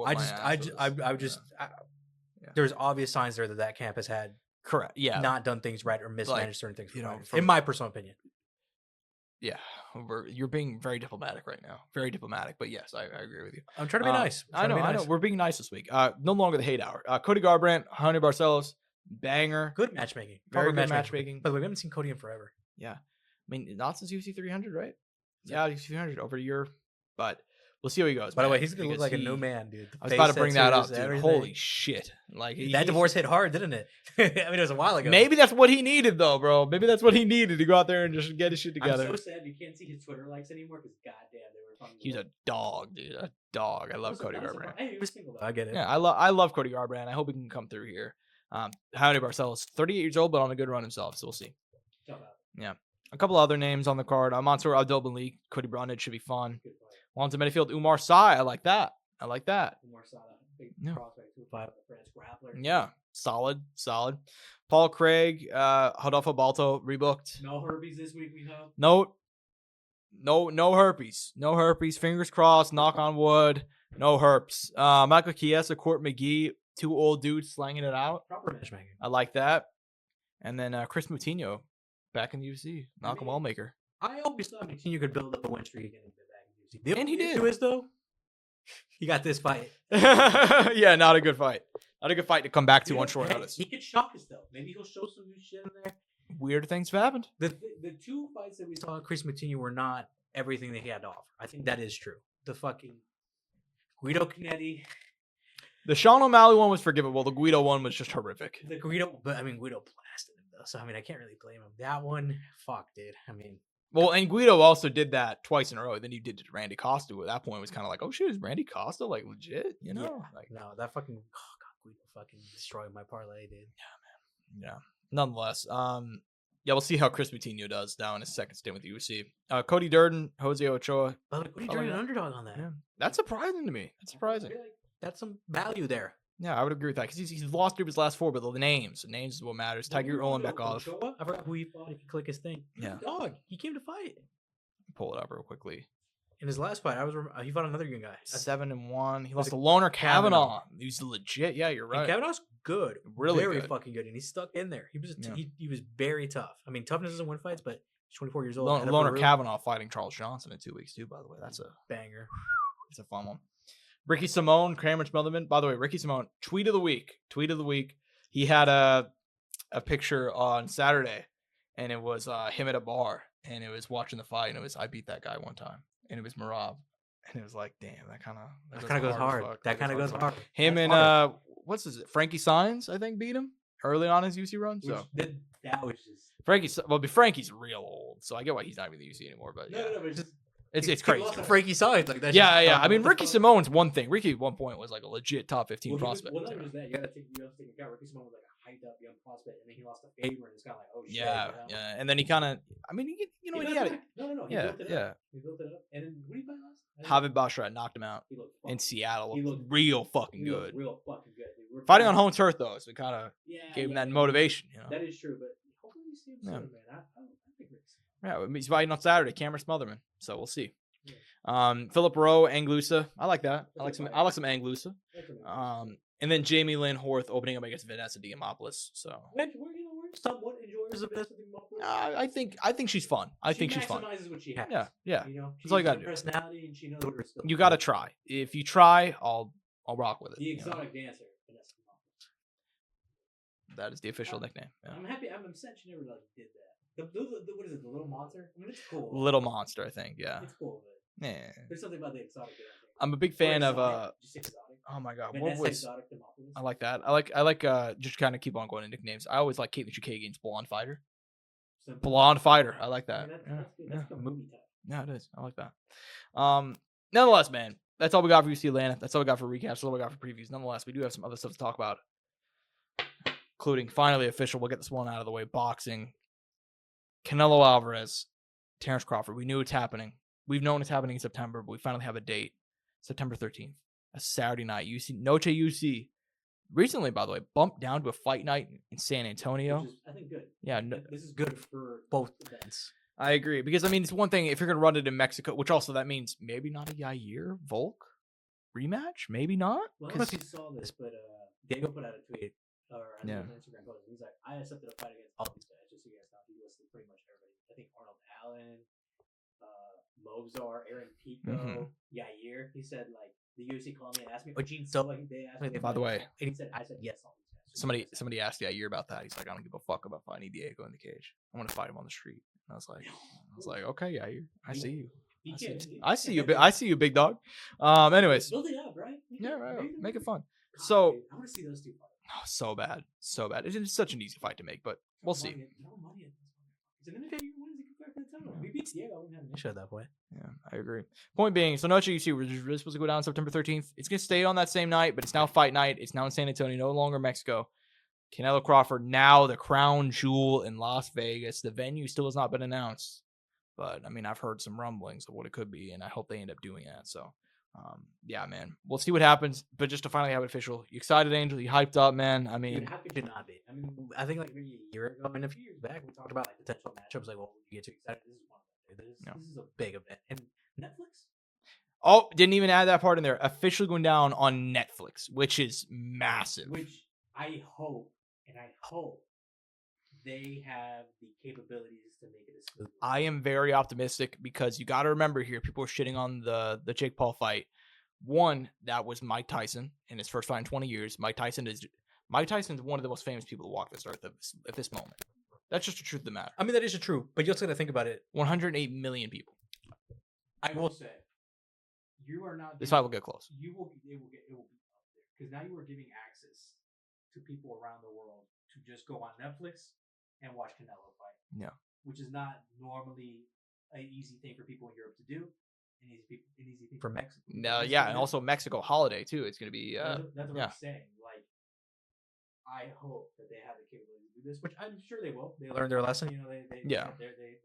There's obvious signs there that camp has had. Correct. Yeah. Not done things right or mismanaged certain things. In my personal opinion. Yeah, you're being very diplomatic right now. Very diplomatic, but yes, I agree with you. I'm trying to be nice. I know. We're being nice this week. No longer the hate hour. Cody Garbrandt, Jaime Barcelos, banger. Good matchmaking. Very good matchmaking. By the way, we haven't seen Cody in forever. Yeah. I mean, not since UFC 300, right? Yeah, UFC 300, over a year. But we'll see how he goes. By the way, he's going to look like a new man, dude. I was about to bring that up, dude. Holy shit. Like that divorce hit hard, didn't it? I mean, it was a while ago. Maybe that's what he needed, though, bro. Maybe that's what he needed to go out there and just get his shit together. I'm so sad you can't see his Twitter likes anymore because, goddamn, they were fun. He's a dog, dude. A dog. I love Cody Garbrandt. He was single, though. I get it. Yeah, I love Cody Garbrandt. I hope he can come through here. Jaime Barcelos, 38 years old, but on a good run himself, so we'll see. Yeah. A couple other names on the card. Mansour Abdelmalik, Cody Brundage should be fun. Wellington Minifield, Umar Sy. I like that. Umar Sy, big prospect, 2-5, France grappler. Yeah, solid. Paul Craig, Rodolfo Balto rebooked. No herpes this week, we hope. No herpes. No herpes. Fingers crossed. Knock on wood. No herpes. Michael Chiesa, Court McGee, 2 old dudes slanging it out. Proper matchmaking. I like that. And then Chris Moutinho back in the UFC. Malcolm Wellmaker. I always thought Moutinho could build up a win streak and get back in the UFC. And he did. The issue is, though, he got this fight. Yeah, not a good fight. Not a good fight to come back to on short notice. He could shock us, though. Maybe he'll show some new shit in there. Weird things have happened. The 2 fights that we saw Chris Moutinho were not everything that he had to offer. I think that is true. The fucking Guido Canetti. The Sean O'Malley one was forgivable. The Guido one was just horrific. Guido blasted him, though. So, I mean, I can't really blame him. That one, fuck, dude. I mean. Well, and Guido also did that twice in a row. Then he did it to Randy Costa. At that point, it was kind of like, oh, shit, is Randy Costa, like, legit? You know? Yeah. Like, no, that fucking, Guido fucking destroyed my parlay, dude. Yeah, man. Yeah. Nonetheless, we'll see how Chris Moutinho does now in his second stint with the UFC. Cody Durden, Jose Ochoa. Cody Durden, an underdog on that. Yeah. That's surprising to me. That's surprising. That's some value there. Yeah, I would agree with that because he's lost 3 of his last 4, but the names is what matters. Tiger Ulanbekov. I forgot who he fought. If you click his thing, yeah, dog. He came to fight. Pull it up real quickly. In his last fight, he fought another good guy. 7-1. He lost to Loner Kavanaugh. He's legit. Yeah, you're right. And Kavanaugh's good, really very good. Fucking good, and he's stuck in there. He was very tough. I mean, toughness doesn't win fights, but he's 24 years old. Loner Kavanaugh fighting Charles Johnson in 2 weeks too. By the way, that's a banger. It's a fun one. Ricky Simone, Cameron Smelderman. By the way, Ricky Simone, tweet of the week. He had a picture on Saturday, and it was him at a bar, and it was watching the fight, and it was I beat that guy one time, and it was Merab, and it was like, damn, that kind of goes hard. That kind of goes hard. Him and what's his Frankie Saenz, I think, beat him. early on his UFC run. Which So that was just Frankie's real old, so I get why he's not even in the UFC anymore. But yeah, no, but it's just it's crazy. Frankie size like that. Yeah. I mean, Ricky Simone's one thing. Ricky at one point was like a legit top 15 prospect. Well, not just that. You have to take into account Ricky Simone was like a hyped up young prospect, and then he lost to Faber, and it's kind of like, oh shit. Yeah. And then he kind of, I mean, he had it. No. He built it up. He built it up, and then who did he fight last? Javid Bashrat knocked him out in Seattle. He looked real fucking good. Real fucking good. Fighting on home turf though, so it kind of gave him that motivation. You know. That is true, but hopefully we see him soon, man. I think Ricky Yeah, he's fighting on Saturday, Cameron Smotherman. So we'll see. Philip Rowe, Anglusa. I like that. I like some Anglusa. And then Jamie Lynn Horth opening up against Vanessa Diamopoulos. So we're somewhat enjoyers of Vanessa Diamopoulos. I think she's fun. I think she's fun. She maximizes what she has. Yeah. You know, that's all you gotta do. Personality, and she knows what her skills. You gotta try. If you try, I'll rock with it. The exotic dancer, Vanessa Diamopoulos. That is the official nickname. Yeah. I'm happy. I'm upset she never did that. What is it? The little monster? I mean, it's cool. Little monster, I think. Yeah. It's cool. Yeah. There's something about the exotic. I'm a big fan of Just exotic. Oh my god, Vanessa what was? Exotic Diamopoulos. I like that. I like just kind of keep on going to nicknames. I always like Caitlin Chukagian's blonde fighter. Simple. Blonde fighter. I like that. I mean, that's good. That's like a movie type. Yeah, it is. I like that. Nonetheless, man, that's all we got for UFC Atlanta. That's all we got for recaps. That's all we got for previews. Nonetheless, we do have some other stuff to talk about, including finally official. We'll get this one out of the way. Boxing. Canelo Alvarez, Terrence Crawford. We knew it's happening. We've known it's happening in September, but we finally have a date. September 13th. A Saturday night. Noche UC. Recently, by the way, bumped down to a fight night in San Antonio. Which is, I think, good. Yeah. This is good for both events. I agree. Because, I mean, it's one thing if you're going to run it in Mexico, which also that means maybe not a Yair Volk rematch. Maybe not. Well, I don't know if you saw this, but Diego put out a tweet or an Instagram post. He's like, I accepted a fight against all these guys, just so you guys know. He listed pretty much everybody. I think Arnold Allen, Mozart, Aaron Pico, Yair. He said, like, the UFC called me and asked me, they asked me. By the way, and he said, I said yes. All these guys. So somebody asked Yair about that. He's like, I don't give a fuck about fighting Diego in the cage. I want to fight him on the street. And I was like, okay, Yair, I see you. I see you, big dog. Anyways. Build it up, right? Yeah, right. Make it fun. God, so dude, I want to see those two fight. Oh, so bad. It's such an easy fight to make, but we'll see. We beat Diego. I wouldn't have an issue at that point. Yeah, I agree. Point being, so Noche UC, we're really supposed to go down September 13th. It's going to stay on that same night, but it's now fight night. It's now in San Antonio, no longer Mexico. Canelo Crawford, now the crown jewel in Las Vegas. The venue still has not been announced, but I mean, I've heard some rumblings of what it could be, and I hope they end up doing that. So, yeah, man, we'll see what happens. But just to finally have it official, you excited, Angel? You hyped up, man? I mean, how could you not be? I mean, I think like maybe a year ago, and a few years back, we talked about like potential matchups. Like, well, you get too excited. This is one of them. This is a big event, and Netflix. Oh, didn't even add that part in there. Officially going down on Netflix, which is massive. Which I hope they have the capabilities to make it exclusive. I am very optimistic because you got to remember here, people are shitting on the Jake Paul fight. One, that was Mike Tyson in his first fight in 20 years. Mike Tyson is one of the most famous people to walk this earth at this moment. That's just the truth of the matter. I mean, that is true, but you also got to think about it. 108 million people. I will say, you are not. This fight will get close. It will be up there because now you are giving access to people around the world to just go on Netflix and watch Canelo fight. Yeah, which is not normally an easy thing for people in Europe to do. An easy thing for Mexico. No, yeah, and also Mexico holiday too. It's gonna be. That's what I'm saying. Like, I hope that they have the capability to do this, which I'm sure they will. They learned their lesson. You know,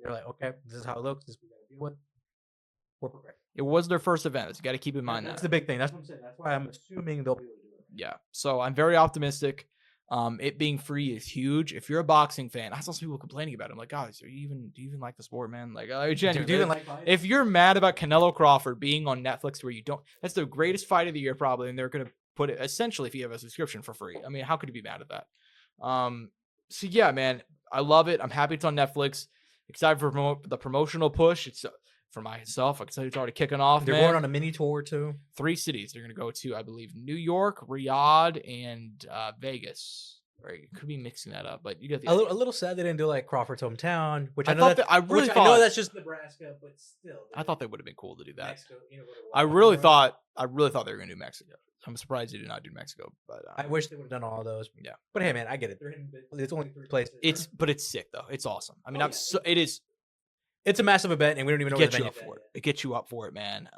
they're like, okay, this is how it looks. This we got to deal with. We're prepared. It was their first event. So you got to keep in mind that's the big thing. That's what I'm saying. That's why I'm assuming they'll be able to do it. Yeah. So I'm very optimistic. It being free is huge. If you're a boxing fan, I saw some people complaining about it. I'm like, guys, do you even like the sport, man? Like, genuinely, do you even like fights? If you're mad about Canelo Crawford being on Netflix where you don't, that's the greatest fight of the year probably, and they're gonna put it essentially if you have a subscription for free. I mean, how could you be mad at that? So yeah, man, I love it. I'm happy it's on Netflix. Excited for the promotional push. It's for myself. I'm excited it's already kicking off. They're going on a mini tour too. 3 cities they're gonna go to, I believe, New York, Riyadh, and Vegas. Right, could be mixing that up, but you get the a little sad they didn't do like Crawford's hometown, which I know thought that's, I really which thought I know that's just Nebraska, but still, I thought they would have been cool to do that. Mexico, you know, I really thought they were going to do Mexico. I'm surprised they did not do Mexico, but I wish they would have done all of those. Yeah, but hey, man, I get it. It's only 3 places. It's sick though. It's awesome. I mean, it is. It's a massive event, and we don't even know Get you up for it. It gets you up for it, man.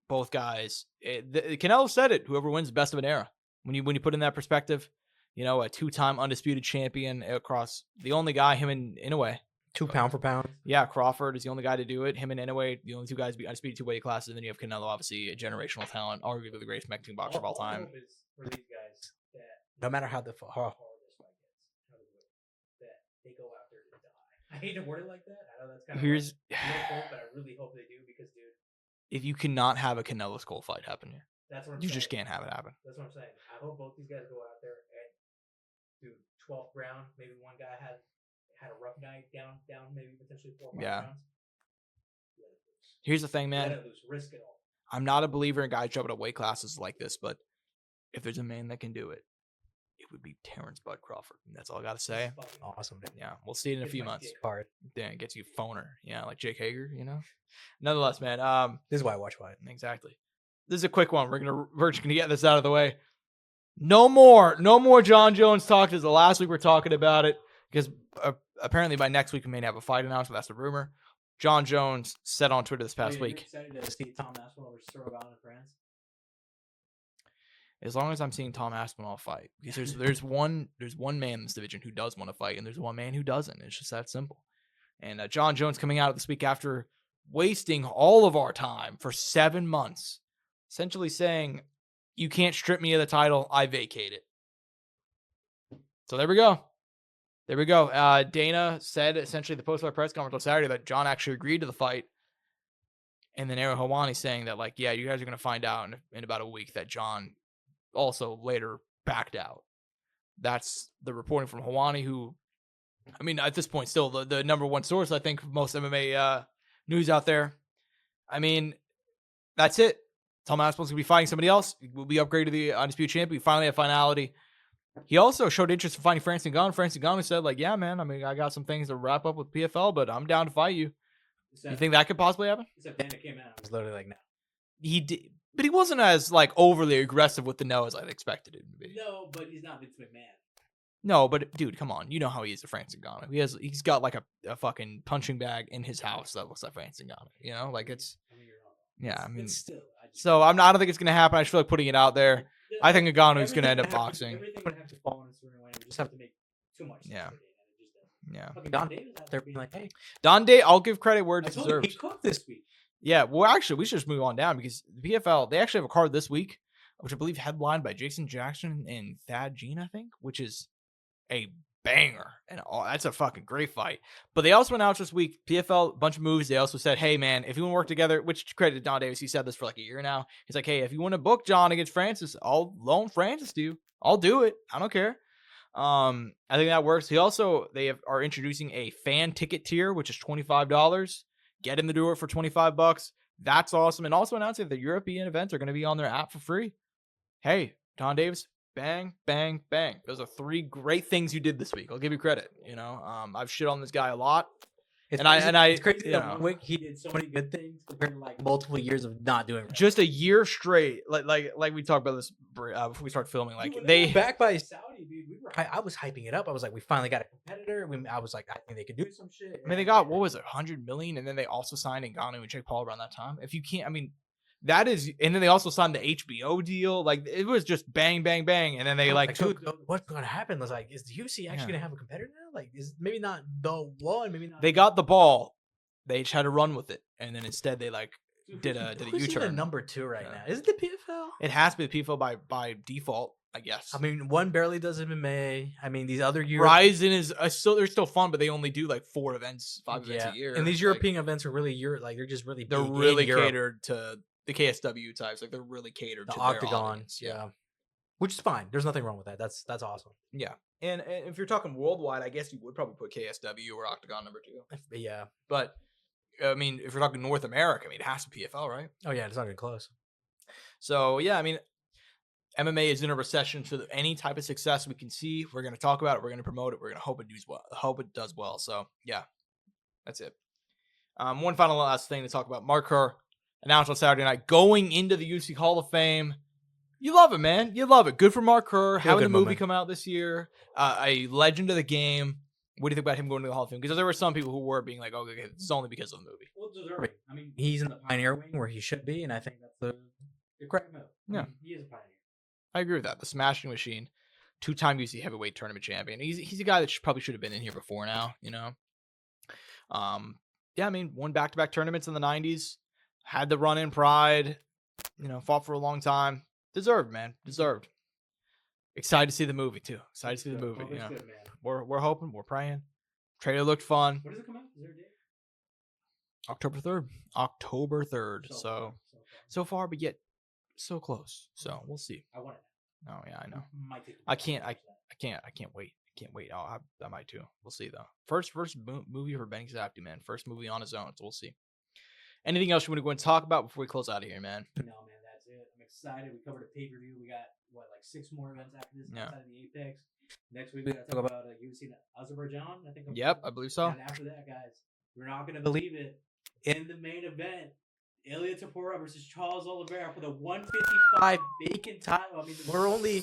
Both guys. Canelo said it. Whoever wins, best of an era. When you put in that perspective, you know, a 2-time undisputed champion across the only guy, him and Inoue. 2 pound for pound. Yeah, Crawford is the only guy to do it. Him and Inoue, the only 2 guys to be undisputed 2-weight classes. And then you have Canelo, obviously a generational talent, arguably the greatest Mexican boxer of all time. For these guys, that no matter how hard this fight gets, that they go out there to die. I hate to word it like that. I know that's kind of but I really hope they do because, dude, if you cannot have a Canelo Skull fight happen here, that's what I'm you saying. just can't have it happen. That's what I'm saying. I hope both these guys go out there and do 12th round. Maybe one guy had a rough night down maybe potentially 4 or 5 rounds. Here's the thing, man. Let it loose. Risk it all. I'm not a believer in guys jumping up weight classes like this, but if there's a man that can do it, it would be Terrence Bud Crawford. That's all I got to say. Awesome. Dude. Yeah, we'll see it in a few months. Card. Then it gets you phoner. Yeah, like Jake Hager, you know? Nonetheless, man. This is why I watch fight. Exactly. This is a quick one. We're just gonna get this out of the way. No more John Jones talk. This is the last week we're talking about it because apparently by next week we may have a fight announcement. That's the rumor. John Jones said on Twitter this past week. Excited to see Tom Aspinall versus Rogan in France. As long as I'm seeing Tom Aspinall fight, because there's one man in this division who does want to fight, and there's one man who doesn't. It's just that simple. And John Jones coming out this week after wasting all of our time for 7 months, essentially saying, "You can't strip me of the title. I vacate it." So there we go. There we go. Dana said essentially the post-fight press conference on Saturday that John actually agreed to the fight. And then Ariel Helwani saying that, like, yeah, you guys are going to find out in about a week that John also later backed out. That's the reporting from Helwani, who, I mean, at this point, still the number one source, I think, for most MMA news out there. I mean, that's it. Tom Aspinall's going to be fighting somebody else. He will be upgraded to the undisputed champion. We finally have finality. He also showed interest in fighting Francis Ngannou. Francis Ngannou said, like, yeah, man, I mean, I got some things to wrap up with PFL, but I'm down to fight you. You think that could possibly happen? Except Dana came out. I was literally like, no. He did, but he wasn't as, like, overly aggressive with the no as I expected him to be. No, but he's not Vince McMahon. No, but, dude, come on. You know how he is to Francis Ngannou. He's got, like, a fucking punching bag in his house that looks like Francis Ngannou. You know? Like, it's... Yeah, I mean... Still, I don't think it's going to happen. I just feel like putting it out there. I think Ngannou's going to end up boxing. Everything would have to fall in a certain way. We just have to make too much. Yeah. Yeah. Don Davis out there being like, hey. Don Davis, I'll give credit where it's deserved. He cooked this week. Yeah, well, actually, we should just move on down because the PFL, they actually have a card this week, which I believe headlined by Jason Jackson and Thad Jean, I think, which is a banger. And that's a fucking great fight. But they also announced this week, PFL, a bunch of moves. They also said, hey, man, if you want to work together, which credit to Don Davis, he said this for like a year now. He's like, hey, if you want to book John against Francis, I'll loan Francis to you. I'll do it. I don't care. I think that works. They are introducing a fan ticket tier, which is $25. Get in the door for $25. That's awesome. And also announcing that the European events are going to be on their app for free. Hey, Don Davis, bang, bang, bang. Those are 3 great things you did this week. I'll give you credit. You know, I've shit on this guy a lot. It's crazy that 1 week he did so many good things compared to like multiple years of not doing it. Just a year straight, like we talked about this before we start filming. Like dude, they back by Saudi, dude. I was hyping it up. I was like, we finally got a competitor. I was like, I think they could do some shit. I mean, they got what was it, 100 million, and then they also signed Ngannou and Jake Paul around that time. If you can't, I mean, that is, and then they also signed the HBO deal. Like it was just bang, bang, bang, and then they dude, what's gonna happen? Was like, is the UFC actually gonna have a competitor now? Like, is maybe not the one, maybe not. They got the ball. They just had to run with it, and then instead they did a U-turn. The number 2 right now? Is it the PFL? It has to be the PFL by default, I guess. I mean, one barely does MMA. I mean, these other Ryzen is they're still fun, but they only do like 4 events, 5 events a year. And these European events are really they're just really they're really catered to the KSW types. Like they're really catered to Octagon. Yeah. Which is fine. There's nothing wrong with that. That's awesome. Yeah. And if you're talking worldwide, I guess you would probably put KSW or Octagon number 2. Yeah. But I mean, if you're talking North America, I mean, it has to be PFL, right? Oh yeah, it's not even close. So yeah, I mean, MMA is in a recession, so any type of success we can see, we're going to talk about it. We're going to promote it. We're going to hope it does well. So yeah, that's it. One final last thing to talk about. Mark Kerr announced on Saturday night going into the UFC Hall of Fame. You love it, man. You love it. Good for Mark Kerr. Having the movie come out this year. A legend of the game. What do you think about him going to the Hall of Fame? Because there were some people who were being like, "Oh, okay, it's only because of the movie." Well, deserving. I mean, he's in the pioneer wing where he should be, and I think that's the correct move. Yeah, he is a pioneer. I agree with that. The Smashing Machine, 2-time UFC heavyweight tournament champion. He's a guy that probably should have been in here before now. You know. Yeah, I mean, won back-to-back tournaments in the 90s. Had the run in Pride. You know, fought for a long time. Deserved, man. Deserved. Excited to see the movie too. Excited to see the movie. You know. Good, man. We're hoping. We're praying. Trailer looked fun. When does it come out? Is there a date? October 3rd. October 3rd. So far, but yet so close. So we'll see. I want it. Oh yeah, I know. I can't wait. I can't wait. I might too. We'll see though. First movie for Benny Zapti, man. First movie on his own. So we'll see. Anything else you want to go and talk about before we close out of here, man? No, man, that's it. I'm excited. We covered a pay-per-view. We got like 6 more events after this outside of the Apex. Next week we got to talk about UFC in Azerbaijan. I think. Yep, I believe so. And after that, guys, we're not gonna believe it. In the main event, Ilia Topuria versus Charles Oliveira for the 155 vacant title. I mean, we're only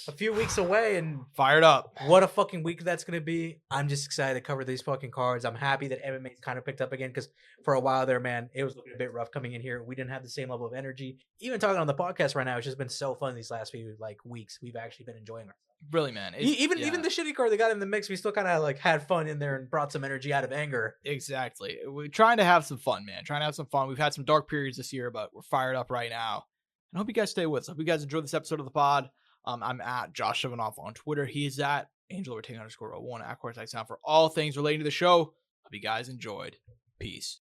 a few weeks away, and fired up. What a fucking week that's gonna be. I'm just excited to cover these fucking cards. I'm happy that MMA's kind of picked up again, because for a while there, man, it was looking a bit rough coming in here. We didn't have the same level of energy. Even talking on the podcast right now, it's just been so fun these last few weeks. We've actually been enjoying ourselves. Really, man. Even the shitty card they got in the mix, we still kind of had fun in there and brought some energy out of anger. Exactly. We're trying to have some fun, man. Trying to have some fun. We've had some dark periods this year, but we're fired up right now. And I hope you guys stay with us. I hope you guys enjoyed this episode of the pod. I'm at Josh Soundoff on Twitter. He is at Angel Ortega _01 at Courtside Sound for all things relating to the show. Hope you guys enjoyed. Peace.